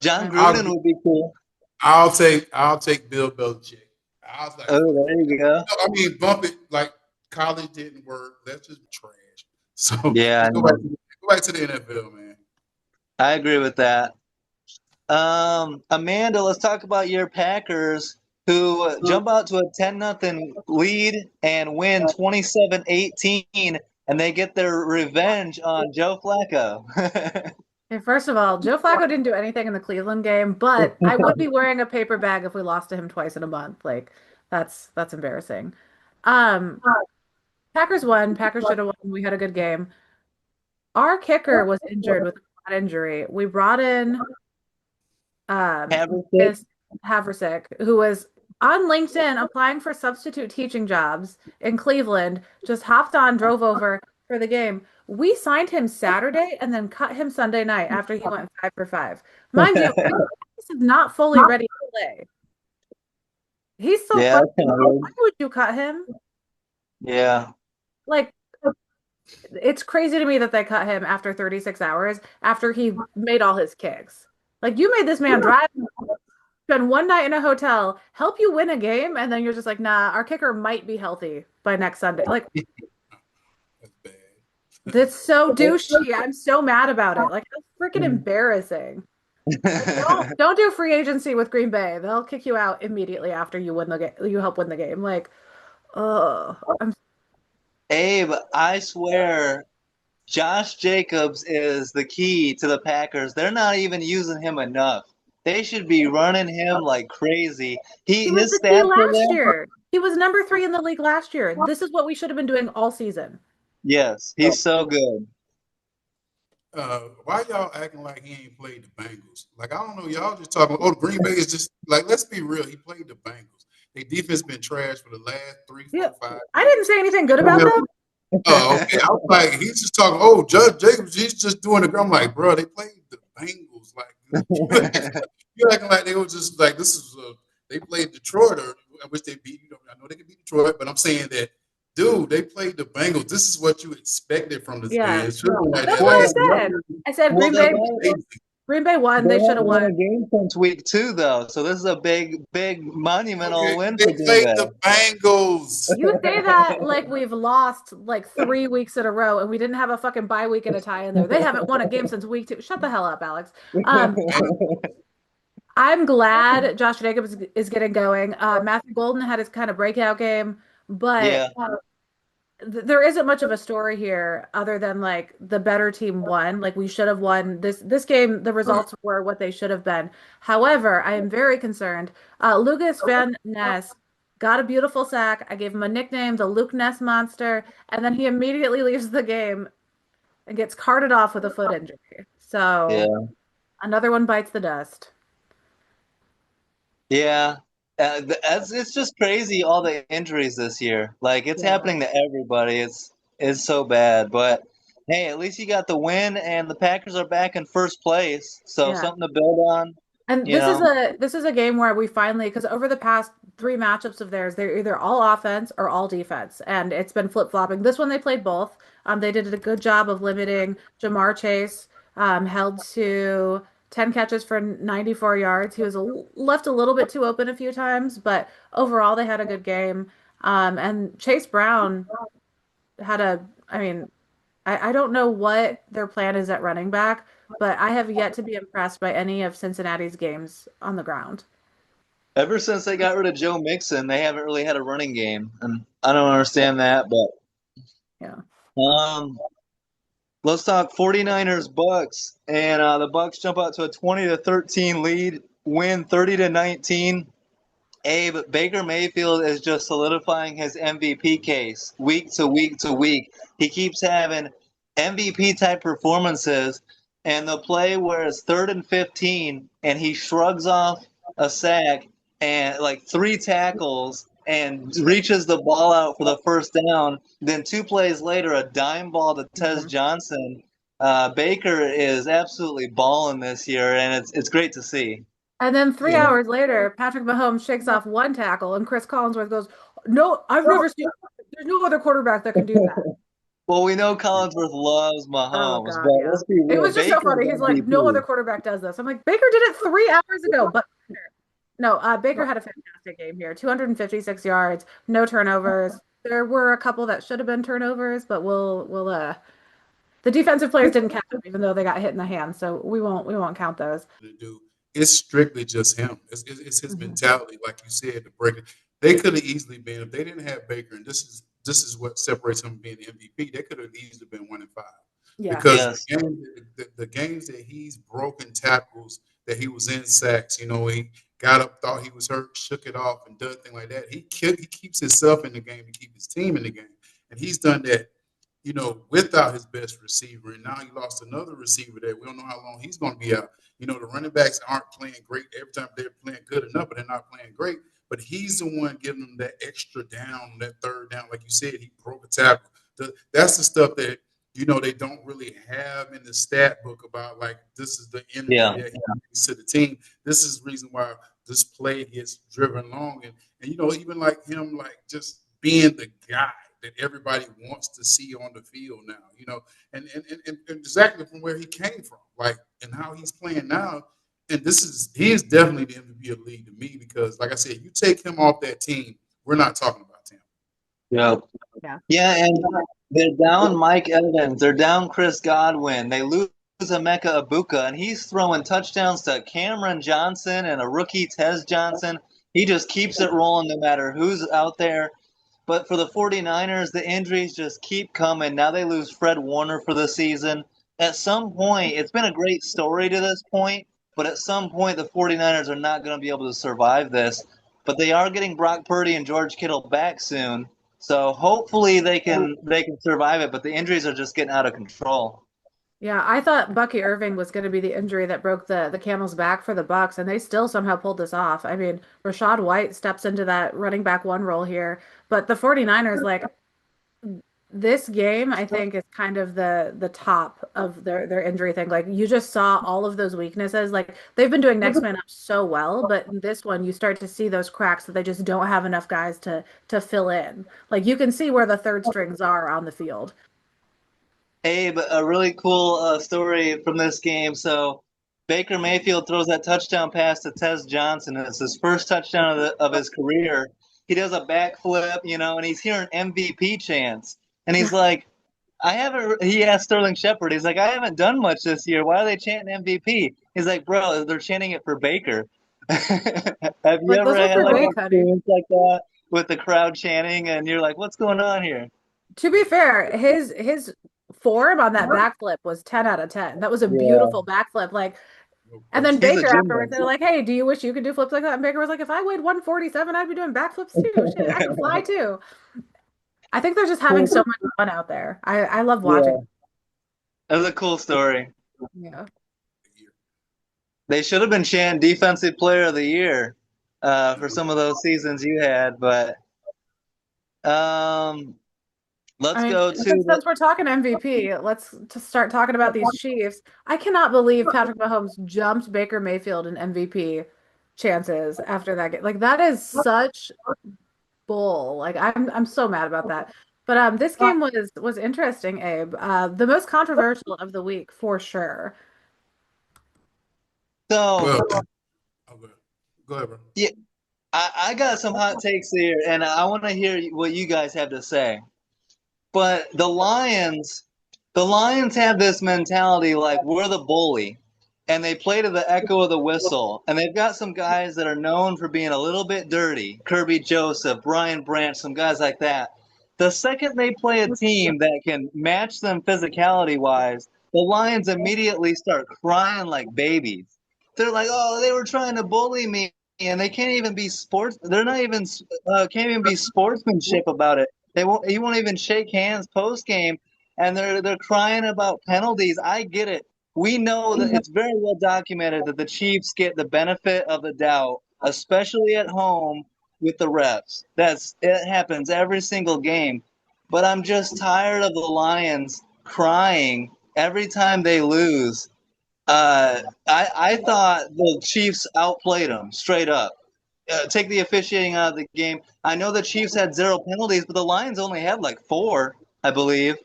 John Gruden would be cool. I'll take Bill Belichick. I was like, oh, there you go. I mean, bump it. Like, college didn't work. That's just trash. So yeah, go back to the NFL, man. I agree with that. Amanda, let's talk about your Packers, who jump out to a 10-0 lead and win 27-18, and they get their revenge on Joe Flacco. Okay, first of all, Joe Flacco didn't do anything in the Cleveland game, but I would be wearing a paper bag if we lost to him twice in a month. Like, that's embarrassing. Packers won. Packers should have won. We had a good game. Our kicker was injured with a quad injury. We brought in Haversick, who was on LinkedIn applying for substitute teaching jobs in Cleveland, just hopped on, drove over for the game. We signed him Saturday and then cut him Sunday night after he went 5 for 5. Mind you, this is not fully ready to play. He's so why would you cut him? Yeah. Like, it's crazy to me that they cut him after 36 hours after he made all his kicks. Like, you made this man drive, spend one night in a hotel, help you win a game, and then you're just like, nah, our kicker might be healthy by next Sunday. Like, that's so douchey. I'm so mad about it. Like, that's freaking embarrassing. Don't do free agency with Green Bay. They'll kick you out immediately after you win the game. You help win the game. Like, Abe, I swear, Josh Jacobs is the key to the Packers. They're not even using him enough. They should be running him like crazy. He was the key last year. He was number 3 in the league last year. This is what we should have been doing all season. Yes, he's so good. Why y'all acting like he ain't played the Bengals? Like, I don't know. Y'all just talking, the Green Bay is just, like, let's be real. He played the Bengals. Their defense been trash for the last 3, 4, 5. I didn't say anything good about them. Oh, okay. I was like, he's just talking, Judge Jacobs, he's just doing it. I'm like, bro, they played the Bengals. Like, you're acting like they were just like, this is, they played Detroit, or I wish they beat, I know they could beat Detroit, but I'm saying that, dude, they played the Bengals. This is what you expected from this game. That's what I said. I said Green Bay won. They should have won a game since week 2, though. So this is a big monumental win. They played the Bengals. You say that like we've lost like 3 weeks in a row, and we didn't have a fucking bye week and a tie in there. They haven't won a game since week 2. Shut the hell up, Alex. I'm glad Josh Jacobs is getting going. Matthew Golden had his kind of breakout game, but there isn't much of a story here other than like the better team won. Like we should have won this game. The results were what they should have been. However, I am very concerned. Lucas Van Ness got a beautiful sack. I gave him a nickname, the Luke Ness Monster, and then he immediately leaves the game and gets carted off with a foot injury. So Yeah. another one bites the dust. Yeah. It's just crazy all the injuries this year. Like it's Yeah. happening to everybody. It's so bad. But hey, at least you got the win and the Packers are back in first place. So Yeah. something to build on, And you know. this is a game where we finally, because over the past three matchups of theirs, they're either all offense or all defense, and it's been flip-flopping. This one they played both. They did a good job of limiting Jamar Chase, held to 10 catches for 94 yards. He was left a little bit too open a few times, but overall they had a good game. And Chase Brown had I mean, I don't know what their plan is at running back, but I have yet to be impressed by any of Cincinnati's games on the ground. Ever since they got rid of Joe Mixon, they haven't really had a running game. And I don't understand that, but Yeah. um let's talk 49ers Bucks. And the Bucks jump out to a 20-13 lead, win 30-19. Abe, Baker Mayfield is just solidifying his MVP case week to week to week. He keeps having MVP type performances, and the play where it's 3rd and 15, and he shrugs off a sack and like three tackles and reaches the ball out for the first down. Then 2 plays later, a dime ball to Tez Mhm. Johnson. Baker is absolutely balling this year, and it's great to see. And then three Yeah. hours later, Patrick Mahomes shakes off one tackle, and Chris Collinsworth goes, "No, I've never seen. There's no other quarterback that can do that." Well, we know Collinsworth loves Oh Mahomes, God, but yeah. let's be It real. was just so Baker's funny. He's like, "No other MVP. quarterback does this." I'm like, Baker did it 3 hours ago, but no, Baker had a fantastic game here. 256 yards, no turnovers. There were a couple that should have been turnovers, but we'll the defensive players didn't catch them, even though they got hit in the hand. So we won't count those. To do. It's strictly just him. It's his Mhm. mentality, like you said, to break it. They could have easily been if they didn't have Baker, and this is what separates him from being the MVP. They could have easily been 1-5 Yeah. because Yes. the games that he's broken tackles, that he was in sacks, he got up, thought he was hurt, shook it off, and done things like that. He keeps himself in the game to keep his team in the game, and he's done that without his best receiver. And now you lost another receiver that we don't know how long he's going to be out. The running backs aren't playing great every time. They're playing good enough, but they're not playing great. But he's the one giving them that extra down, that third down. Like you said, he broke a tackle. That's the stuff that, they don't really have in the stat book about, like, this is the energy Yeah. that he brings to the team. This is the reason why this play gets driven long. And even like him, like just being the guy that everybody wants to see on the field now, and exactly from where he came from, like, and how he's playing now. And he is definitely the MVP of the league to me because, like I said, you take him off that team, we're not talking about him. Yeah. Yeah. Yeah, and they're down Mike Evans. They're down Chris Godwin. They lose Emeka Ibuka, and he's throwing touchdowns to Cameron Johnson and a rookie, Tez Johnson. He just keeps it rolling no matter who's out there. But for the 49ers, the injuries just keep coming. Now they lose Fred Warner for the season. At some point, it's been a great story to this point, but at some point, the 49ers are not going to be able to survive this. But they are getting Brock Purdy and George Kittle back soon. So hopefully they can survive it, but the injuries are just getting out of control. Yeah, I thought Bucky Irving was going to be the injury that broke the camel's back for the Bucks, and they still somehow pulled this off. I mean, Rashad White steps into that running back one role here, but the 49ers, like this game, I think is kind of the top of their injury thing. Like you just saw all of those weaknesses. Like they've been doing next man up so well, but in this one you start to see those cracks that they just don't have enough guys to fill in. Like you can see where the third strings are on the field. Abe, a really cool story from this game. So Baker Mayfield throws that touchdown pass to Tez Johnson. And it's his first touchdown of his career. He does a backflip, and he's hearing MVP chants. And he's like, he asked Sterling Shepard, he's like, I haven't done much this year. Why are they chanting MVP? He's like, bro, they're chanting it for Baker. Have you Like ever those are had for like an Bake, honey. experience like that with the crowd chanting and you're like, what's going on here? To be fair, his form on that backflip was 10 out of 10. That was a Yeah, beautiful backflip. Like, No and then question. he's a Baker afterwards, they're gymnast. like, "Hey, do you wish you could do flips like that?" And Baker was like, "If I weighed 147, I'd be doing backflips too. Shit, I could fly too." I think they're just having so much fun out there. I love watching. Yeah, that's a cool story. Yeah. They should have been chanting Defensive Player of the Year for some of those seasons you had, but um, let's I mean, go to since we're talking MVP, let's just start talking about these Chiefs. I cannot believe Patrick Mahomes jumped Baker Mayfield in MVP chances after that game. Like that is such bull. Like I'm so mad about that. But this game was interesting, Abe. The most controversial of the week for sure. so. Well, okay. Go ahead, bro. Yeah, I got some hot takes here, and I want to hear what you guys have to say. But the Lions have this mentality like we're the bully, and they play to the echo of the whistle. And they've got some guys that are known for being a little bit dirty. Kirby Joseph, Brian Branch, some guys like that. The second they play a team that can match them physicality wise, the Lions immediately start crying like babies. They're like, "Oh, they were trying to bully me." And they can't even be sports. They're not even can't even be sportsmanship about it. They won't. You won't even shake hands post game, and they're crying about penalties. I get it. We know that it's very well documented that the Chiefs get the benefit of the doubt, especially at home with the refs. It happens every single game. But I'm just tired of the Lions crying every time they lose. I thought the Chiefs outplayed them straight up. Take the officiating out of the game. I know the Chiefs had 0 penalties, but the Lions only had like 4, I believe.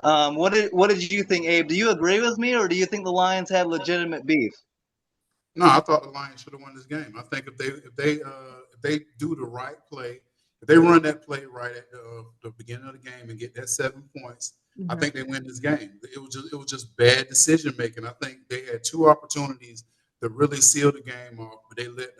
What did you think, Abe? Do you agree with me, or do you think the Lions had legitimate beef? No, I thought the Lions should have won this game. I think if they do the right play, if they run that play right at the beginning of the game and get that 7 points, I Mhm. think they win this game. It was just bad decision making. I think they had 2 opportunities to really seal the game off, but they let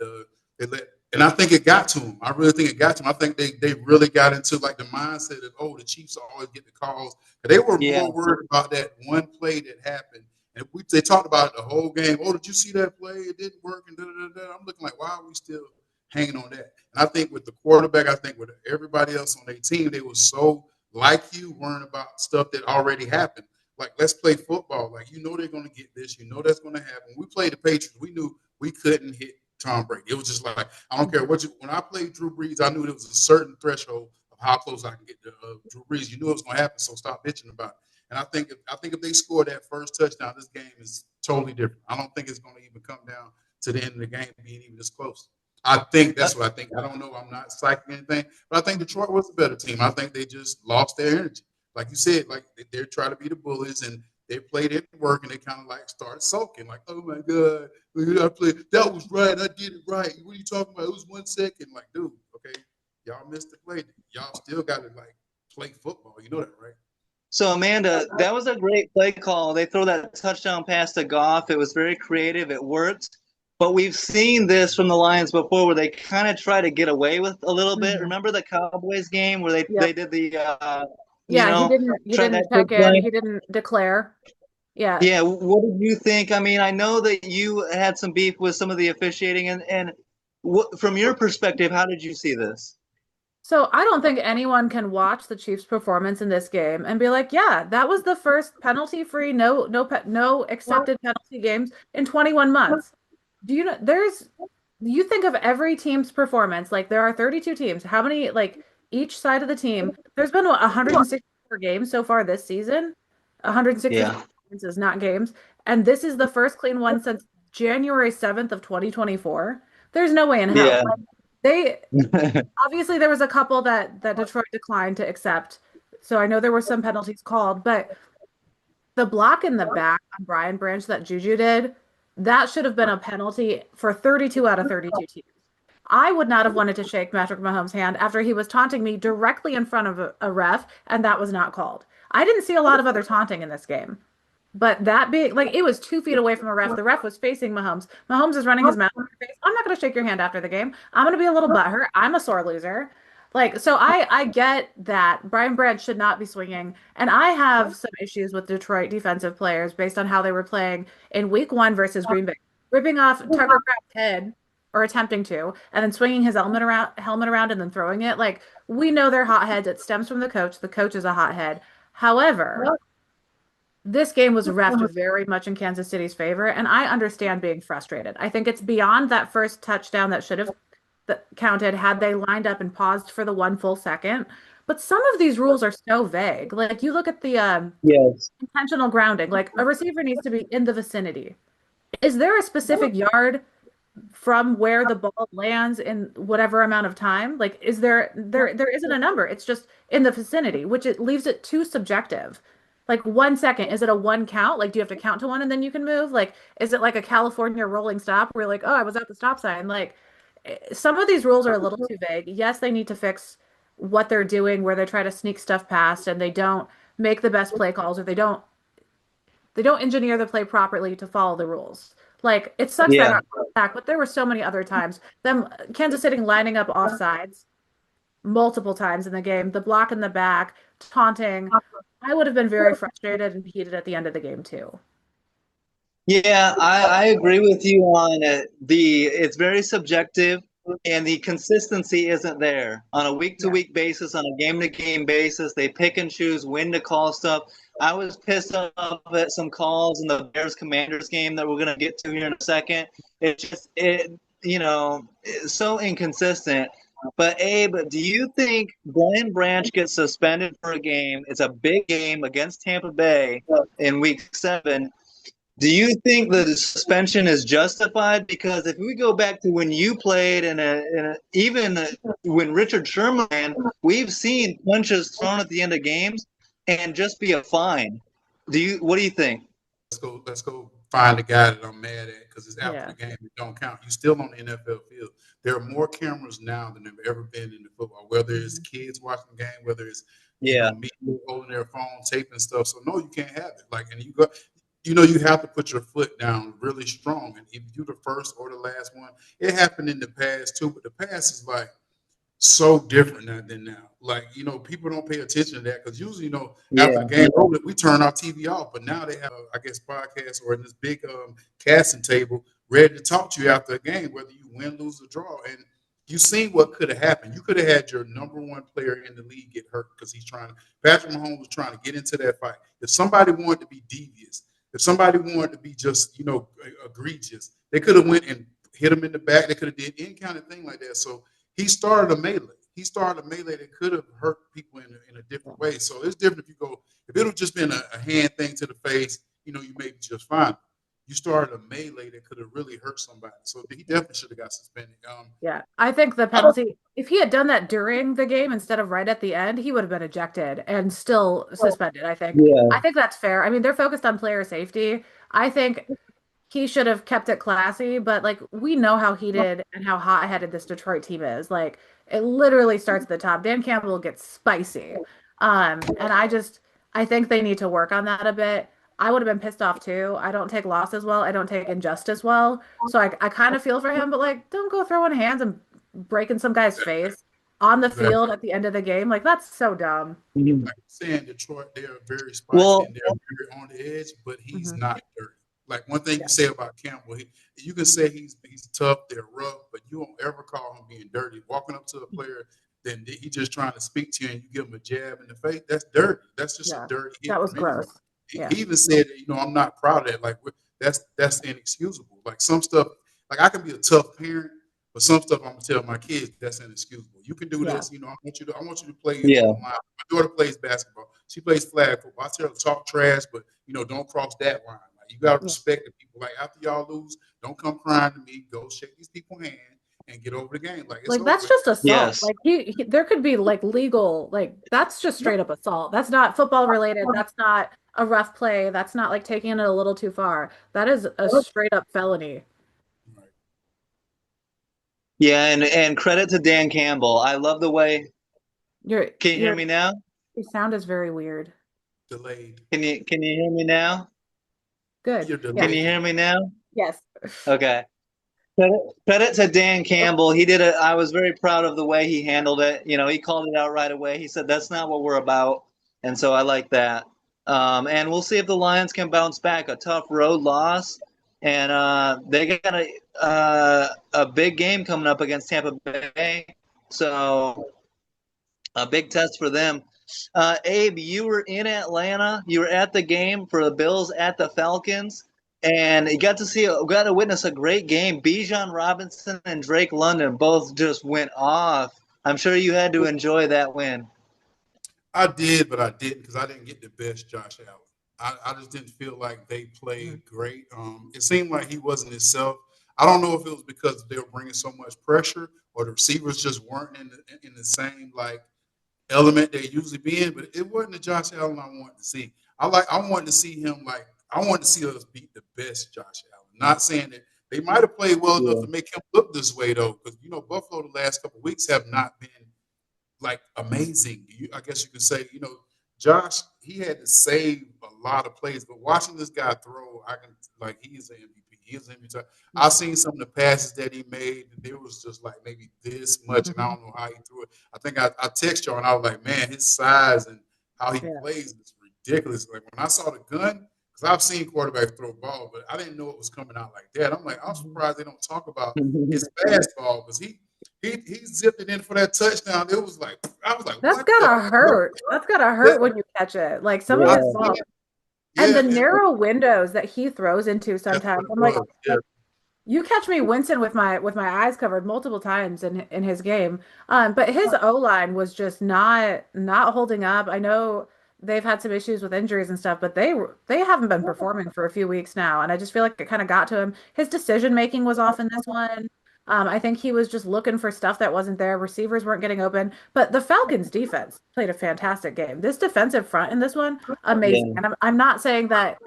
and I think it got to them. I really think it got to them. I think they really got into like the mindset of, oh, the Chiefs always get the calls. They were Yeah, more worried about that one play that happened, and they talked about it the whole game. Oh, did you see that play? It didn't work. And da, da, da, da. I'm looking like, why are we still hanging on that? And I think with the quarterback, I think with everybody else on their team, they were so like you, worrying about stuff that already happened. Like, let's play football. Like, they're going to get this. That's going to happen. When we played the Patriots, we knew we couldn't hit Tom Brady. It was just like, I don't care what you. When I played Drew Brees, I knew there was a certain threshold of how close I can get to Drew Brees. You knew it was going to happen, so stop bitching about it. And I think if they score that first touchdown, this game is totally different. I don't think it's going to even come down to the end of the game being even this close. I think that's what I think. I don't know. I'm not psyching anything, but I think Detroit was a better team. I think they just lost their energy. Like you said, like they're trying to be the bullies, and they played it work, and they kind of like started sulking, like, "Oh my god, I played that was right. I did it right. What are you talking about? It was 1 second." Like, dude, okay, y'all missed the play. Y'all still got to like play football. You know that, right? so, Amanda, that was a great play call. They throw that touchdown pass to Goff. It was very creative. It worked. But we've seen this from the Lions before where they kind of try to get away with a little bit. Mhm. Remember the Cowboys game where they Yep. did the, you Yeah, he know, didn't he try didn't that quick check in. play? He didn't declare. Yeah. Yeah, what did you think? I mean, I know that you had some beef with some of the officiating, and from your perspective, how did you see this? So I don't think anyone can watch the Chiefs' performance in this game and be like, yeah, that was the first penalty-free, no accepted penalty games in 21 months. Do you know you think of every team's performance, like there are 32 teams. How many, like each side of the team, there's been what, 164 games so far this season? 164 Yeah. performances, not games. And this is the first clean one since January 7th of 2024. There's no way in hell. Yeah. Like, they obviously there was a couple that Detroit declined to accept. So I know there were some penalties called, but the block in the back on Brian Branch that Juju did, that should have been a penalty for 32 out of 32 teams. I would not have wanted to shake Patrick Mahomes' hand after he was taunting me directly in front of a ref, and that was not called. I didn't see a lot of other taunting in this game. But that being like it was 2 feet away from a ref. The ref was facing Mahomes. Mahomes is running his mouth in your face. I'm not going to shake your hand after the game. I'm going to be a little butthurt. I'm a sore loser. Like, so I get that Brian Branch should not be swinging, and I have some issues with Detroit defensive players based on how they were playing in Week 1 versus Green Bay, ripping off Tucker Kraft's head or attempting to, and then swinging his helmet around and then throwing it. Like, we know they're hotheads. It stems from the coach. The coach is a hothead. However, this game was refed very much in Kansas City's favor, and I understand being frustrated. I think it's beyond that first touchdown that should have counted had they lined up and paused for the one full second. But some of these rules are so vague. Like you look at the Yes. intentional grounding, like a receiver needs to be in the vicinity. Is there a specific yard from where the ball lands in whatever amount of time? Like, is there isn't a number. It's just in the vicinity, which it leaves it too subjective. Like 1 second, is it a one count? Like, do you have to count to one and then you can move? Like, is it like a California rolling stop where like, oh, I was at the stop sign? Like, some of these rules are a little too vague. Yes, they need to fix what they're doing where they try to sneak stuff past and they don't make the best play calls or they don't engineer the play properly to follow the rules. Like it sucks that Yeah. got called back, but there were so many other times. Them Kansas City lining up offsides multiple times in the game, the block in the back, taunting. I would have been very frustrated and heated at the end of the game too. Yeah, I agree with you on it. It's very subjective and the consistency isn't there on a week-to-week basis, on a game-to-game basis. They pick and choose when to call stuff. I was pissed off at some calls in the Bears Commanders game that we're going to get to here in a second. It's so inconsistent. But Abe, do you think Brian Branch gets suspended for a game? It's a big game against Tampa Bay in week 7. Do you think the suspension is justified? Because if we go back to when you played even when Richard Sherman ran, we've seen punches thrown at the end of games and just be a fine. What do you think? Let's go find the guy that I'm mad at because it's after Yeah. the game. It don't count. You still on the NFL field. There are more cameras now than there've ever been in the football. Whether it's kids watching the game, whether it's me holding their phone, taping stuff. So no, you can't have it. Like, and you have to put your foot down really strong. And if you're the first or the last one, it happened in the past too. But the past is like so different than now. Like, people don't pay attention to that because usually, after the game over, we turn our TV off. But now they have, podcasts or in this big casting table ready to talk to you after a game, whether you win, lose, or draw. And you seen what could have happened. You could have had your number one player in the league get hurt because Patrick Mahomes was trying to get into that fight. If somebody wanted to be devious, if somebody wanted to be just, egregious, they could have went and hit him in the back. They could have did any kind of thing like that. So he started a melee. That could have hurt people in a different way. So it's different if it would have just been a hand thing to the face, you may be just fine. You started a melee that could have really hurt somebody. So he definitely should have got suspended. Yeah, I think the penalty, if he had done that during the game instead of right at the end, he would have been ejected and still suspended, I think. Yeah. I think that's fair. I mean, they're focused on player safety. I think he should have kept it classy, but like we know how heated and how hot-headed this Detroit team is. Like it literally starts at the top. Dan Campbell gets spicy. And I think they need to work on that a bit. I would have been pissed off too. I don't take losses well. I don't take injustice well. So I kind of feel for him, but like, don't go throwing hands and breaking some guy's face on the field at the end of the game. Like, that's so dumb. Like saying Detroit, they're very spicy and they're very on the edge, but he's not dirty. Like one thing you say about Campbell, you can say he's tough, they're rough, but you won't ever call him being dirty. Walking up to a player, then he just trying to speak to you and you give him a jab in the face. That's dirty. That's just a dirty hit. That was gross. He even said, I'm not proud of that. Like that's inexcusable. Like some stuff, like I can be a tough parent, but some stuff I'm gonna tell my kids that's inexcusable. You can do this, I want you to play. My daughter plays basketball. She plays flag football. I tell her to talk trash, but don't cross that line. Like you gotta respect the people. Like after y'all lose, don't come crying to me. Go shake these people's hand and get over the game. Like that's just assault. Yes. Like there could be like legal, like that's just straight up assault. That's not football related. That's not a rough play. That's not like taking it a little too far. That is a straight up felony. Yeah, and credit to Dan Campbell. I love the way. Can you hear me now? Your sound is very weird. Delayed. Can you hear me now? Good. Can you hear me now? Yes. Okay. Credit to Dan Campbell. He did it. I was very proud of the way he handled it. He called it out right away. He said that's not what we're about, and so I like that. And we'll see if the Lions can bounce back. A tough road loss, and they got a big game coming up against Tampa Bay, so a big test for them. Abe, you were in Atlanta. You were at the game for the Bills at the Falcons, and you got to witness a great game. Bijan Robinson and Drake London both just went off. I'm sure you had to enjoy that win. I did, but I didn't because I didn't get the best Josh Allen. I just didn't feel like they played great. It seemed like he wasn't himself. I don't know if it was because they were bringing so much pressure or the receivers just weren't in the same element they usually be in, but it wasn't the Josh Allen I wanted to see. I wanted to see him I wanted to see us beat the best Josh Allen. Not saying that they might have played well enough to make him look this way though, because Buffalo the last couple of weeks have not been amazing. I guess you could say, Josh, he had to save a lot of plays, but watching this guy throw, I can he's an MVP. He's an MVP. I've seen some of the passes that he made, and it was just maybe this much, and I don't know how he threw it. I think I texted you, and I was like, man, his size and how he plays is ridiculous. Like when I saw the gun, because I've seen quarterbacks throw a ball, but I didn't know it was coming out like that. I'm surprised they don't talk about his fastball because he zipped it in for that touchdown. It was I was like, that's gotta hurt. That's gotta hurt when you catch it. Like some of his balls. And the narrow windows that he throws into sometimes. I'm like, you catch me wincing with my eyes covered multiple times in his game. But his O-line was just not holding up. I know they've had some issues with injuries and stuff, but they haven't been performing for a few weeks now. And I just feel like it kind of got to him. His decision making was off in this one. I think he was just looking for stuff that wasn't there. Receivers weren't getting open, but the Falcons defense played a fantastic game. This defensive front in this one, amazing. And I'm not saying that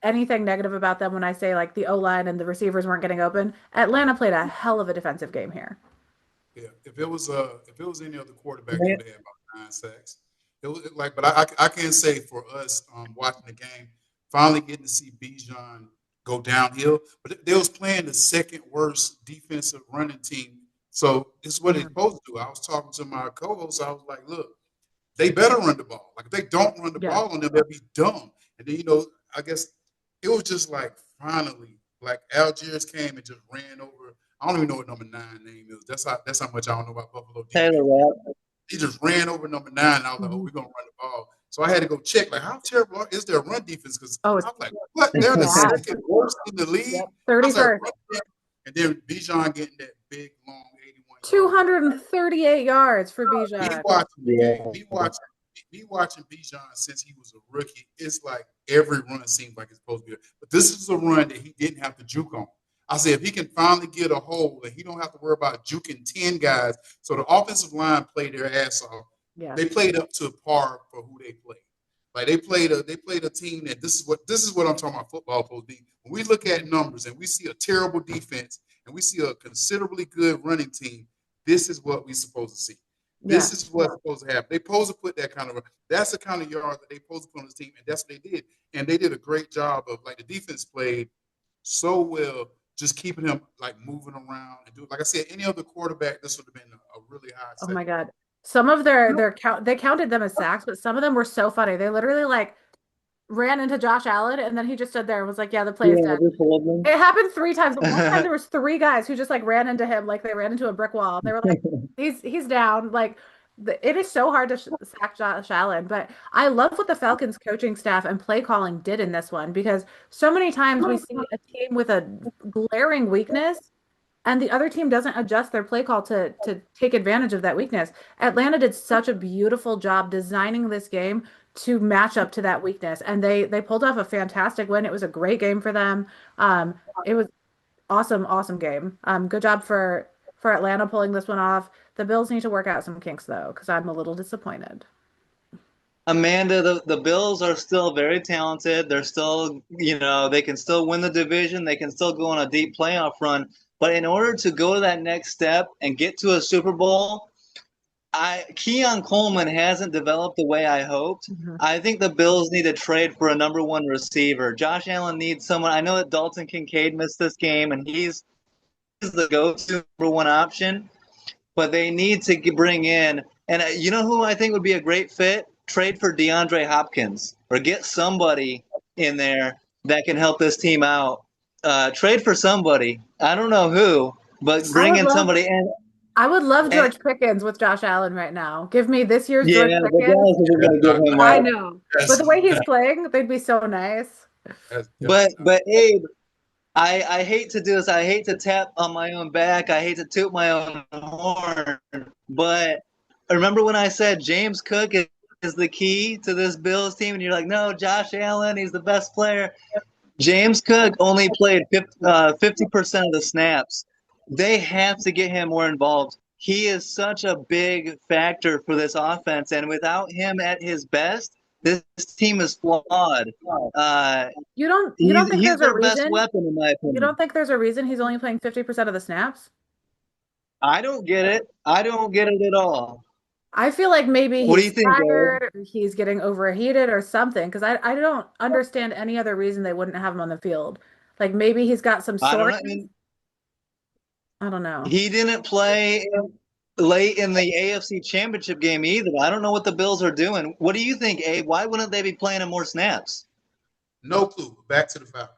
anything negative about them when I say the O-line and the receivers weren't getting open. Atlanta played a hell of a defensive game here. Yeah, if it was any other quarterback, they would have had about 9 sacks. It was but I can't say for us watching the game, finally getting to see Bijan go downhill, but they was playing the second worst defensive running team. So this is what they're supposed to do. I was talking to my co-host. I was like, look, they better run the ball. If they don't run the ball on them, they'll be dumb. And then, I guess it was just finally, Algiers came and just ran over. I don't even know what number 9 name is. That's how much I don't know about Buffalo. Taylor Rapp. He just ran over number 9. And I was like, oh, we're going to run the ball. So I had to go check, how terrible is their run defense? Because I was like, what? They're the second worst in the league? 31st. And then Bijan getting that big, long 81 238 yards for Bijan. Me watching Bijan since he was a rookie, it's every run seems like it's supposed to be. But this is a run that he didn't have to juke on. I said, if he can finally get a hold and he don't have to worry about juking 10 guys. So the offensive line played their ass off. Yeah. They played up to par for who they played. They played a team that this is what I'm talking about football supposed to be. When we look at numbers and we see a terrible defense and we see a considerably good running team, this is what we're supposed to see. This is what's supposed to happen. They supposed to put that's the kind of yard that they supposed to put on this team, and that's what they did. And they did a great job of the defense played so well, just keeping him moving around and doing. Like I said, any other quarterback, this would have been a really high. Oh my God. Some of their count, they counted them as sacks, but some of them were so funny. They literally ran into Josh Allen, and then he just stood there and was like, yeah, the play is dead. It happened 3 times. One time there was 3 guys who just ran into him like they ran into a brick wall. They were like, he's down. It is so hard to sack Josh Allen, but I love what the Falcons coaching staff and play calling did in this one, because so many times we see a team with a glaring weakness and the other team doesn't adjust their play call to take advantage of that weakness. Atlanta did such a beautiful job designing this game to match up to that weakness, and they pulled off a fantastic win. It was a great game for them. It was awesome game. Good job for Atlanta pulling this one off. The Bills need to work out some kinks though, because I'm a little disappointed. Amanda, the Bills are still very talented. They're still, they can still win the division. They can still go on a deep playoff run. But in order to go to that next step and get to a Super Bowl, Keon Coleman hasn't developed the way I hoped. Mm-hmm. I think the Bills need to trade for a number 1 receiver. Josh Allen needs someone. I know that Dalton Kincaid missed this game, and he's the go-to number one option, but they need to bring in, and you know who I think would be a great fit? Trade for DeAndre Hopkins or get somebody in there that can help this team out. Trade for somebody. I don't know who, but I bring would in love somebody. And George Pickens with Josh Allen right now. Give me this year's yeah, George the Pickens. Dallas is going to give him I up. know, but the way he's playing, they'd be so nice. But Abe, I hate to do this. I hate to tap on my own back. I hate to toot my own horn. But remember when I said James Cook is the key to this Bills team, and you're like, no, Josh Allen, he's the best player. James Cook only played 50% of the snaps. They have to get him more involved. He is such a big factor for this offense, and without him at his best, this team is flawed. You don't think He's there's a their best reason? weapon, in my You opinion. don't think there's a reason he's only playing 50% of the snaps? I don't get it. I don't get it at all. I feel like maybe What do you he's think, Abe? tired, or he's getting overheated or something, because I don't understand any other reason they wouldn't have him on the field. Like maybe he's got some I don't know. I soreness. mean, I don't know. he didn't play late in the AFC Championship game either. I don't know what the Bills are doing. What do you think, Abe? Why wouldn't they be playing him more snaps? No clue. Back to the Falcons.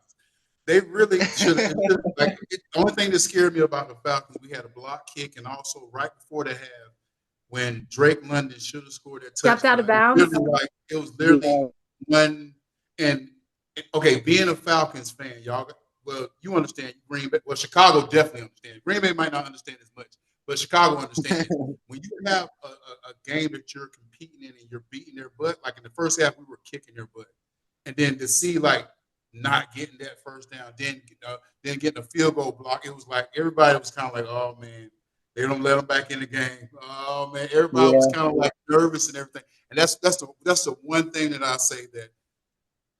They really should have. The only thing that scared me about the Falcons, we had a block kick, and also right before the half, when Drake London should have scored that touchdown. Stepped out of bounds. It was literally one. And okay, being a Falcons fan, y'all. Well, you understand Green Bay. Well, Chicago definitely understands. Green Bay might not understand as much, but Chicago understands. When you have a game that you're competing in and you're beating their butt, like in the first half, we were kicking their butt, and then to see like not getting that first down, then getting a field goal block, it was like everybody was kind of like, oh man, they don't let them back in the game. Oh man, everybody was kind of like nervous and everything. And that's the one thing that I say, that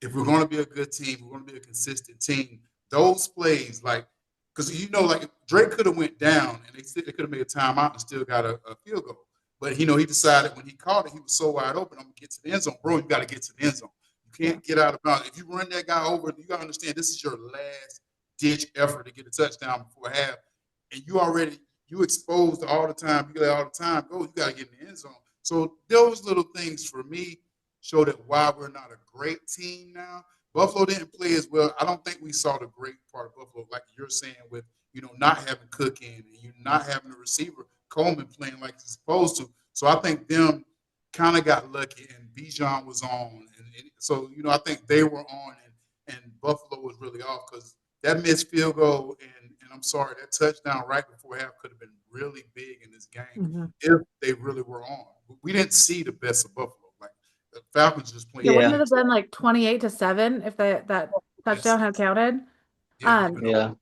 if we're going to be a good team, we're going to be a consistent team. Those plays, like, because like Drake could have went down and they could have made a timeout and still got a field goal. But he decided when he caught it, he was so wide open. I'm gonna get to the end zone, bro. You got to get to the end zone. You can't get out of bounds. If you run that guy over, you got to understand this is your last ditch effort to get a touchdown before half, and you exposed all the time. You let all the time go. You got to get in the end zone. So those little things for me show that why we're not a great team now. Buffalo didn't play as well. I don't think we saw the great part of Buffalo, like you're saying, with not having Cook in and you not having a receiver, Coleman playing like he's supposed to. So I think them kind of got lucky, and Bijan was on, and so I think they were on, and Buffalo was really off, because that missed field goal and I'm sorry, that touchdown right before half could have been really big in this game if they really were on. We didn't see the best of Buffalo. Like the Falcons just playing. Yeah, wouldn't it have been like 28-7 if that touchdown had counted? Yeah.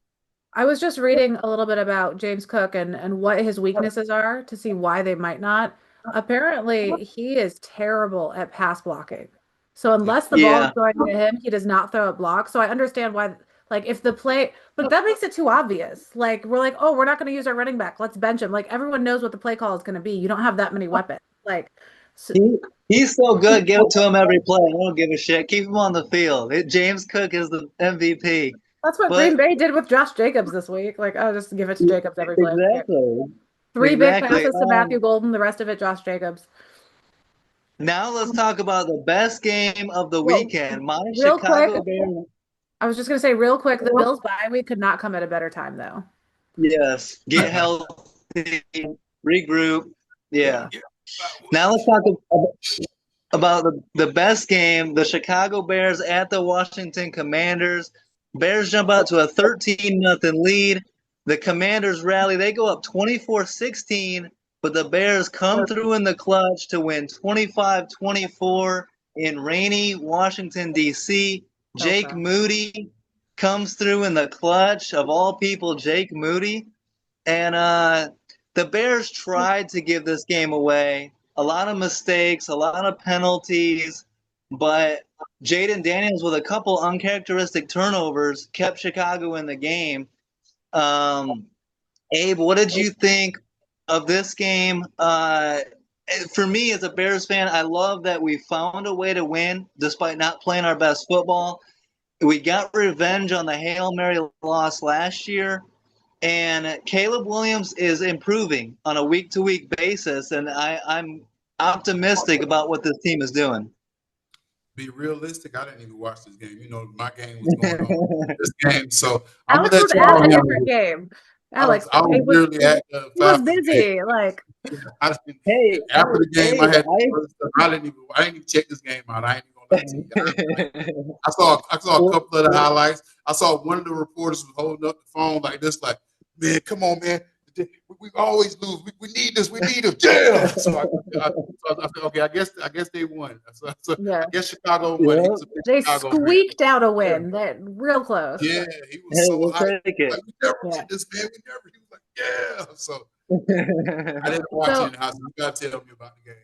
I was just reading a little bit about James Cook and what his weaknesses are to see why they might not. Apparently, he is terrible at pass blocking. So unless the ball is going to him, he does not throw a block. So I understand why, like if the play, but that makes it too obvious. Like we're like, oh, we're not going to use our running back. Let's bench him. Like everyone knows what the play call is going to be. You don't have that many weapons. Like so, he's so good. Give it to him every play. I don't give a shit. Keep him on the field. James Cook is the MVP. That's what Green Bay did with Josh Jacobs this week. Like, oh, just give it to Jacobs every play. Exactly. Three big passes to Matthew Golden, the rest of it, Josh Jacobs. Now let's talk about the best game of the weekend. My Real Chicago quick, Bears. I was just going to say real quick, the Bills bye week could not come at a better time, though. Yes. Get healthy, regroup. Yeah. Now let's talk about the best game, the Chicago Bears at the Washington Commanders. Bears jump out to a 13-0 lead. The Commanders rally. They go up 24-16, but the Bears come through in the clutch to win 25-24 in rainy Washington, D.C. Jake Moody comes through in the clutch, of all people, Jake Moody. And the Bears tried to give this game away. A lot of mistakes, a lot of penalties, but Jaden Daniels with a couple uncharacteristic turnovers kept Chicago in the game. Abe, what did you think of this game? For me, as a Bears fan, I love that we found a way to win despite not playing our best football. We got revenge on the Hail Mary loss last year. and Caleb Williams is improving on a week-to-week basis, and I'm optimistic about what this team is doing. Be realistic. I didn't even watch this game. My game was going on this game, so I'm Alex gonna was let at y'all a handle different it. game. I was, Alex, I was it was literally at the he was 5 game. busy. Like, I Hey, after the game, I had hey, I didn't even check this game out. I ain't even gonna lie to you. I saw a couple of the highlights. I saw one of the reporters was holding up the phone like this, like, man, come on, man. We always lose. We need this. We need them. Yeah. So I said, okay, I guess they won. So yeah, I guess Chicago won. He yeah. was a big they Chicago fan. squeaked out a Yeah. win. That real close. Yeah, he was Hey, so we'll hyped. take it. Like, we never Yeah. did this, man. We never. He was like, yeah. So I didn't watch So it in the house. You gotta tell me about the game.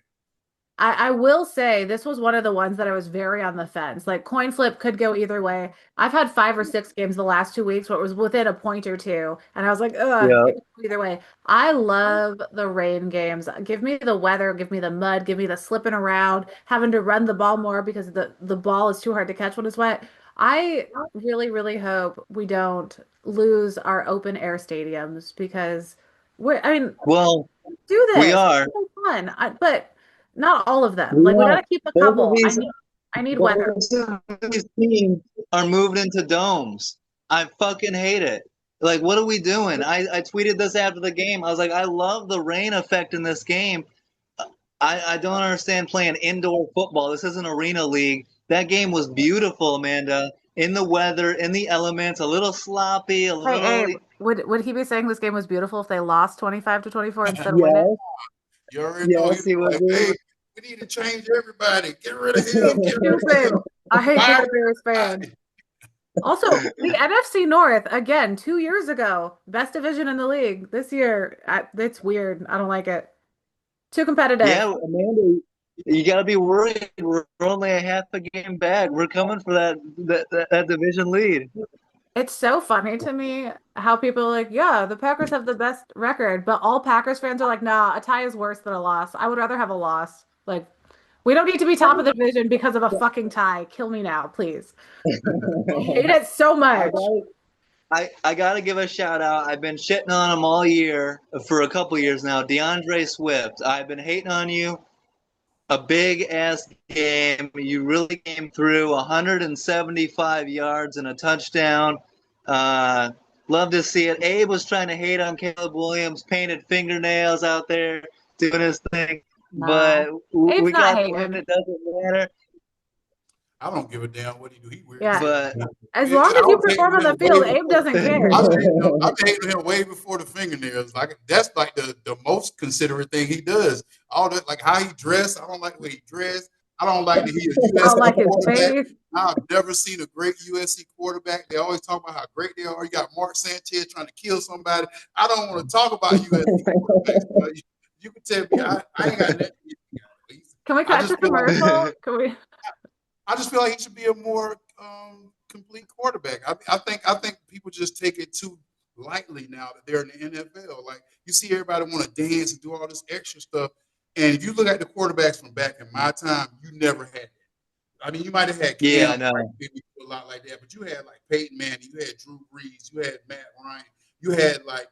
I will say this was one of the ones that I was very on the fence. Like coin flip could go either way. I've had 5 or 6 games the last 2 weeks where it was within a point or two, and I was like, ugh, Yeah. it could go either way. I love the rain games. Give me the weather, give me the mud, give me the slipping around, having to run the ball more because the ball is too hard to catch when it's wet. I really, really hope we don't lose our open air stadiums because I mean, Well, do we this. are. It's so fun. But not all of them. Like we We are. gotta keep a Both of couple. these I need weather. Both of these teams are moved into domes. I fucking hate it. Like, what are we doing? I tweeted this after the game. I was like, I love the rain effect in this game. I don't understand playing indoor football. This isn't arena league. That game was beautiful, Amanda. In the weather, in the elements, a little sloppy, a Hey, little. Abe, would he be saying this game was beautiful if they lost 25-24 instead of winning? Yes, You already know he yes, was he would like, be. hey, we need to change everybody. Get rid of him. Get rid of him. Stupid. I hate being Fire a Bears fan. everybody. Also, the NFC North, again, 2 years ago, best division in the league. This year, it's weird. I don't like it. Too competitive. Yeah, Amanda, you got to be worried. We're only a half a game back. We're coming for that division lead. It's so funny to me how people are like, yeah, the Packers have the best record, but all Packers fans are like, nah, a tie is worse than a loss. I would rather have a loss. Like, we don't need to be top of the division because of a fucking tie. Kill me now, please. I hate it so I much. I gotta give a shout out. I've been shitting on him all year for a couple years now. DeAndre Swift. I've been hating on you. A big ass game. You really came through. 175 yards and a touchdown. Love to see it. Abe was trying to hate on Caleb Williams, painted fingernails out there doing his thing. But No. Abe's we not got the win. hating. It doesn't matter. I don't give a damn what he do. He weird. Yeah. But As I long as you was hating perform on on the him way field, Abe before. doesn't care. I'm hating him way before the fingernails. Like that's like the most considerate thing he does. All that, like how he dressed. I don't like the way he dressed. I don't like that he a I don't like USC his quarterback. face. I've never seen a great USC quarterback. They always talk about how great they are. You got Mark Sanchez trying to kill somebody. I don't want to talk about USC quarterbacks. You can tell me I ain't got nothing. Can we catch a commercial? Can we? I just feel like he should be a more complete quarterback. I think people just take it too lightly now that they're in the NFL. Like you see everybody want to dance and do all this extra stuff. And if you look at the quarterbacks from back in my time, you never had that. I mean, you might have had yeah, I Cam, know. maybe a lot like that, but you had like Peyton Manning, you had Drew Brees, you had Matt Ryan, you had like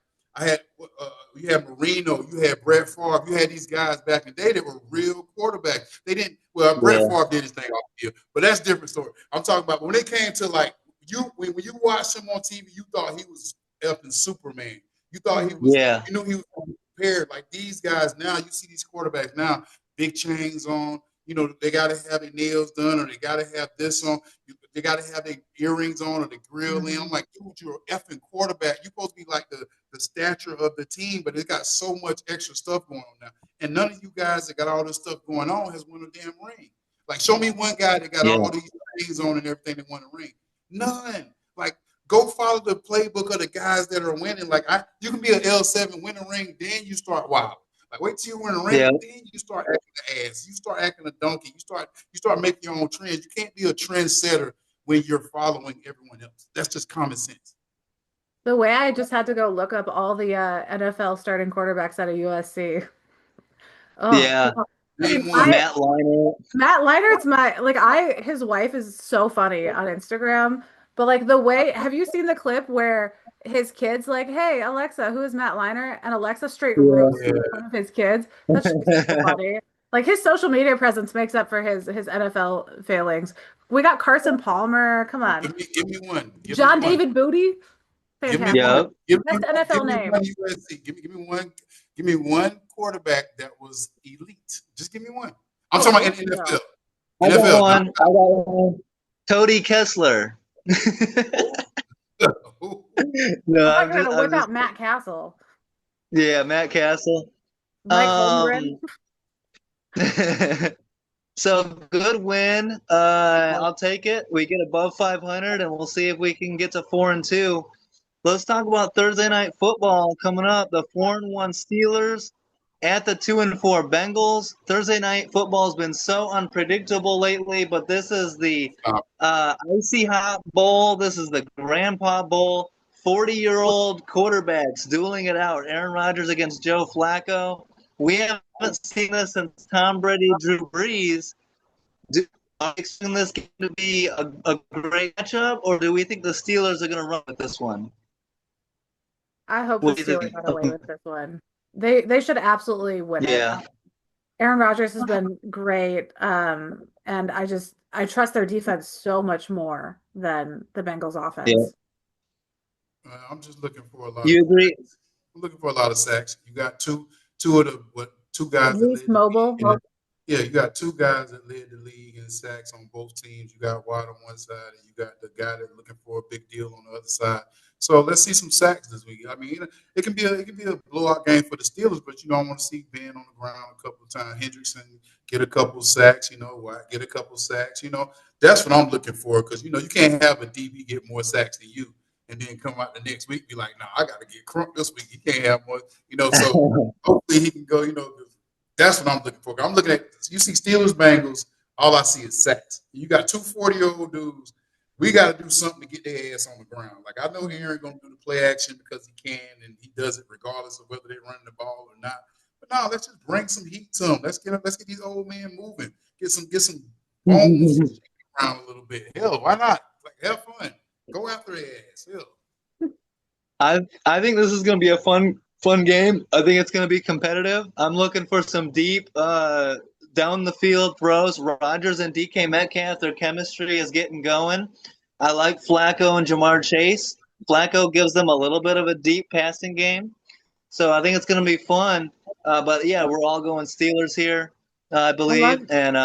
you had Marino, you had Brett Favre, you had these guys back in the day that were real quarterbacks. They didn't. Well, Brett Yeah. Favre did his thing off the field, but that's a different story. I'm talking about when it came to like when you watched him on TV, you thought he was effing Superman. You thought he was. Yeah. You knew he was prepared. Like these guys now, you see these quarterbacks now, big chains on. You know, they got to have their nails done or they got to have this on. They got to have their earrings on or the grill in. I'm like, dude, you're an effing quarterback. You're supposed to be like the stature of the team, but it got so much extra stuff going on now. And none of you guys that got all this stuff going on has won a damn ring. Like, show me one guy that got all these things on and everything that won a ring. None. Like, go follow the playbook of the guys that are winning. Like, you can be an L7, win a ring, then you start wild. Like, wait till you win a ring, then you start acting an ass. You start acting a donkey. You start making your own trends. You can't be a trendsetter when you're following everyone else. That's just common sense. The way I just had to go look up all the NFL starting quarterbacks out of USC. Oh, Yeah. Matt Leinart. Matt Leinert's his wife is so funny on Instagram. But like the way, have you seen the clip where his kids like, "Hey Alexa, who is Matt Leinart?" And Alexa straight Yeah. roasts one of his kids. That's just so funny. Like his social media presence makes up for his NFL failings. We got Carson Palmer. Come on, Give me one. Give me John one. David Booty. Give me Fantastic. one. Yep. Best Give NFL me name. one USC. Give me one. Give me one quarterback that was elite. Just give me one. I'm Oh, talking about Will in NFL. Shields. I got NFL. one. I got one. Cody Kessler. No, I thought I'm you were just, gonna I'm whip just, out Matt Castle, yeah, Matt Castle. Mike Holmgren. Um, so good win. I'll take it. We get above 500, and we'll see if we can get to 4-2. Let's talk about Thursday night football coming up. The 4-1 Steelers at the 2-4 Bengals. Thursday night football has been so unpredictable lately, but this is the Icy Hot Bowl. This is the Grandpa Bowl. 40-year-old quarterbacks dueling it out. Aaron Rodgers against Joe Flacco. We haven't seen this since Tom Brady, Drew Brees. Are you expecting this game to be a great matchup, or do we think the Steelers are going to run with this one? I hope the What do you Steelers think? run away with this one. They should absolutely win it. Yeah. Aaron Rodgers has been great, and I trust their defense so much more than the Bengals Yeah. offense. I'm just looking for a lot. You agree? I'm looking for a lot of sacks. You got two of the two guys that Least led mobile. the league. Yeah, you got two guys that led the league in sacks on both teams. You got Watt on one side, and you got the guy that's looking for a big deal on the other side. So let's see some sacks this week. I mean, it can be a blowout game for the Steelers, but I want to see Ben on the ground a couple of times. Hendrickson get a couple of sacks. Watt get a couple of sacks. That's what I'm looking for because you can't have a DB get more sacks than you and then come out the next week be like, no, I got to get crunk this week. He can't have more. So hopefully he can go. That's what I'm looking for. I'm looking at you see Steelers Bengals. All I see is sacks. You got two 40-year-old dudes. We got to do something to get their ass on the ground. Like I know Aaron gonna do the play action because he can and he does it regardless of whether they're running the ball or not. But no, let's just bring some heat to them. Let's get these old men moving. Get some bones around a little bit. Hell, why not? Like have fun. Go after their ass. Hell. I think this is going to be a fun game. I think it's going to be competitive. I'm looking for some deep down the field throws. Rodgers and DK Metcalf, their chemistry is getting going. I like Flacco and Jamar Chase. Flacco gives them a little bit of a deep passing game. So I think it's going to be fun. But yeah, we're all going Steelers here, I believe. And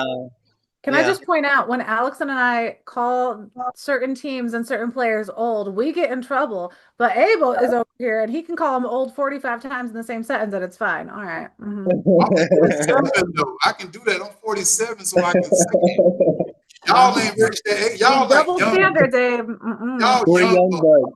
Can I just point out when Alex and I call certain teams and certain players old, we get in trouble. But Abel is over here and he can call them old 45 times in the same sentence and it's fine. All right. I'm 47 though. I can do that. I'm 47, so I can say it. Y'all ain't reached that age. Y'all like double young. standard, Dave. Y'all young.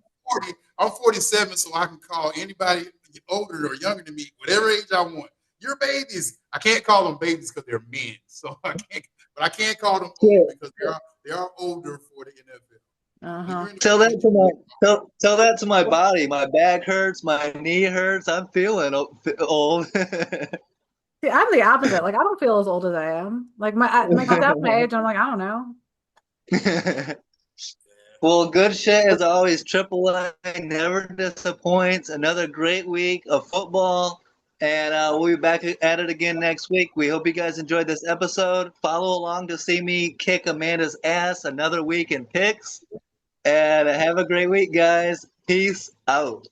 I'm 47, so I can call anybody older or younger than me, whatever age I want. You're babies. I can't call them babies because they're men. So I can't. But I can't call them old because they are older for the NFL. Tell that to my body. My back hurts. My knee hurts. I'm feeling old. See, I'm the opposite. Like I don't feel as old as I am. Like my that's my age. I'm like I don't know. Well, good shit as always. Triple A never disappoints. Another great week of football. And we'll be back at it again next week. We hope you guys enjoyed this episode. Follow along to see me kick Amanda's ass another week in picks. And have a great week, guys. Peace out.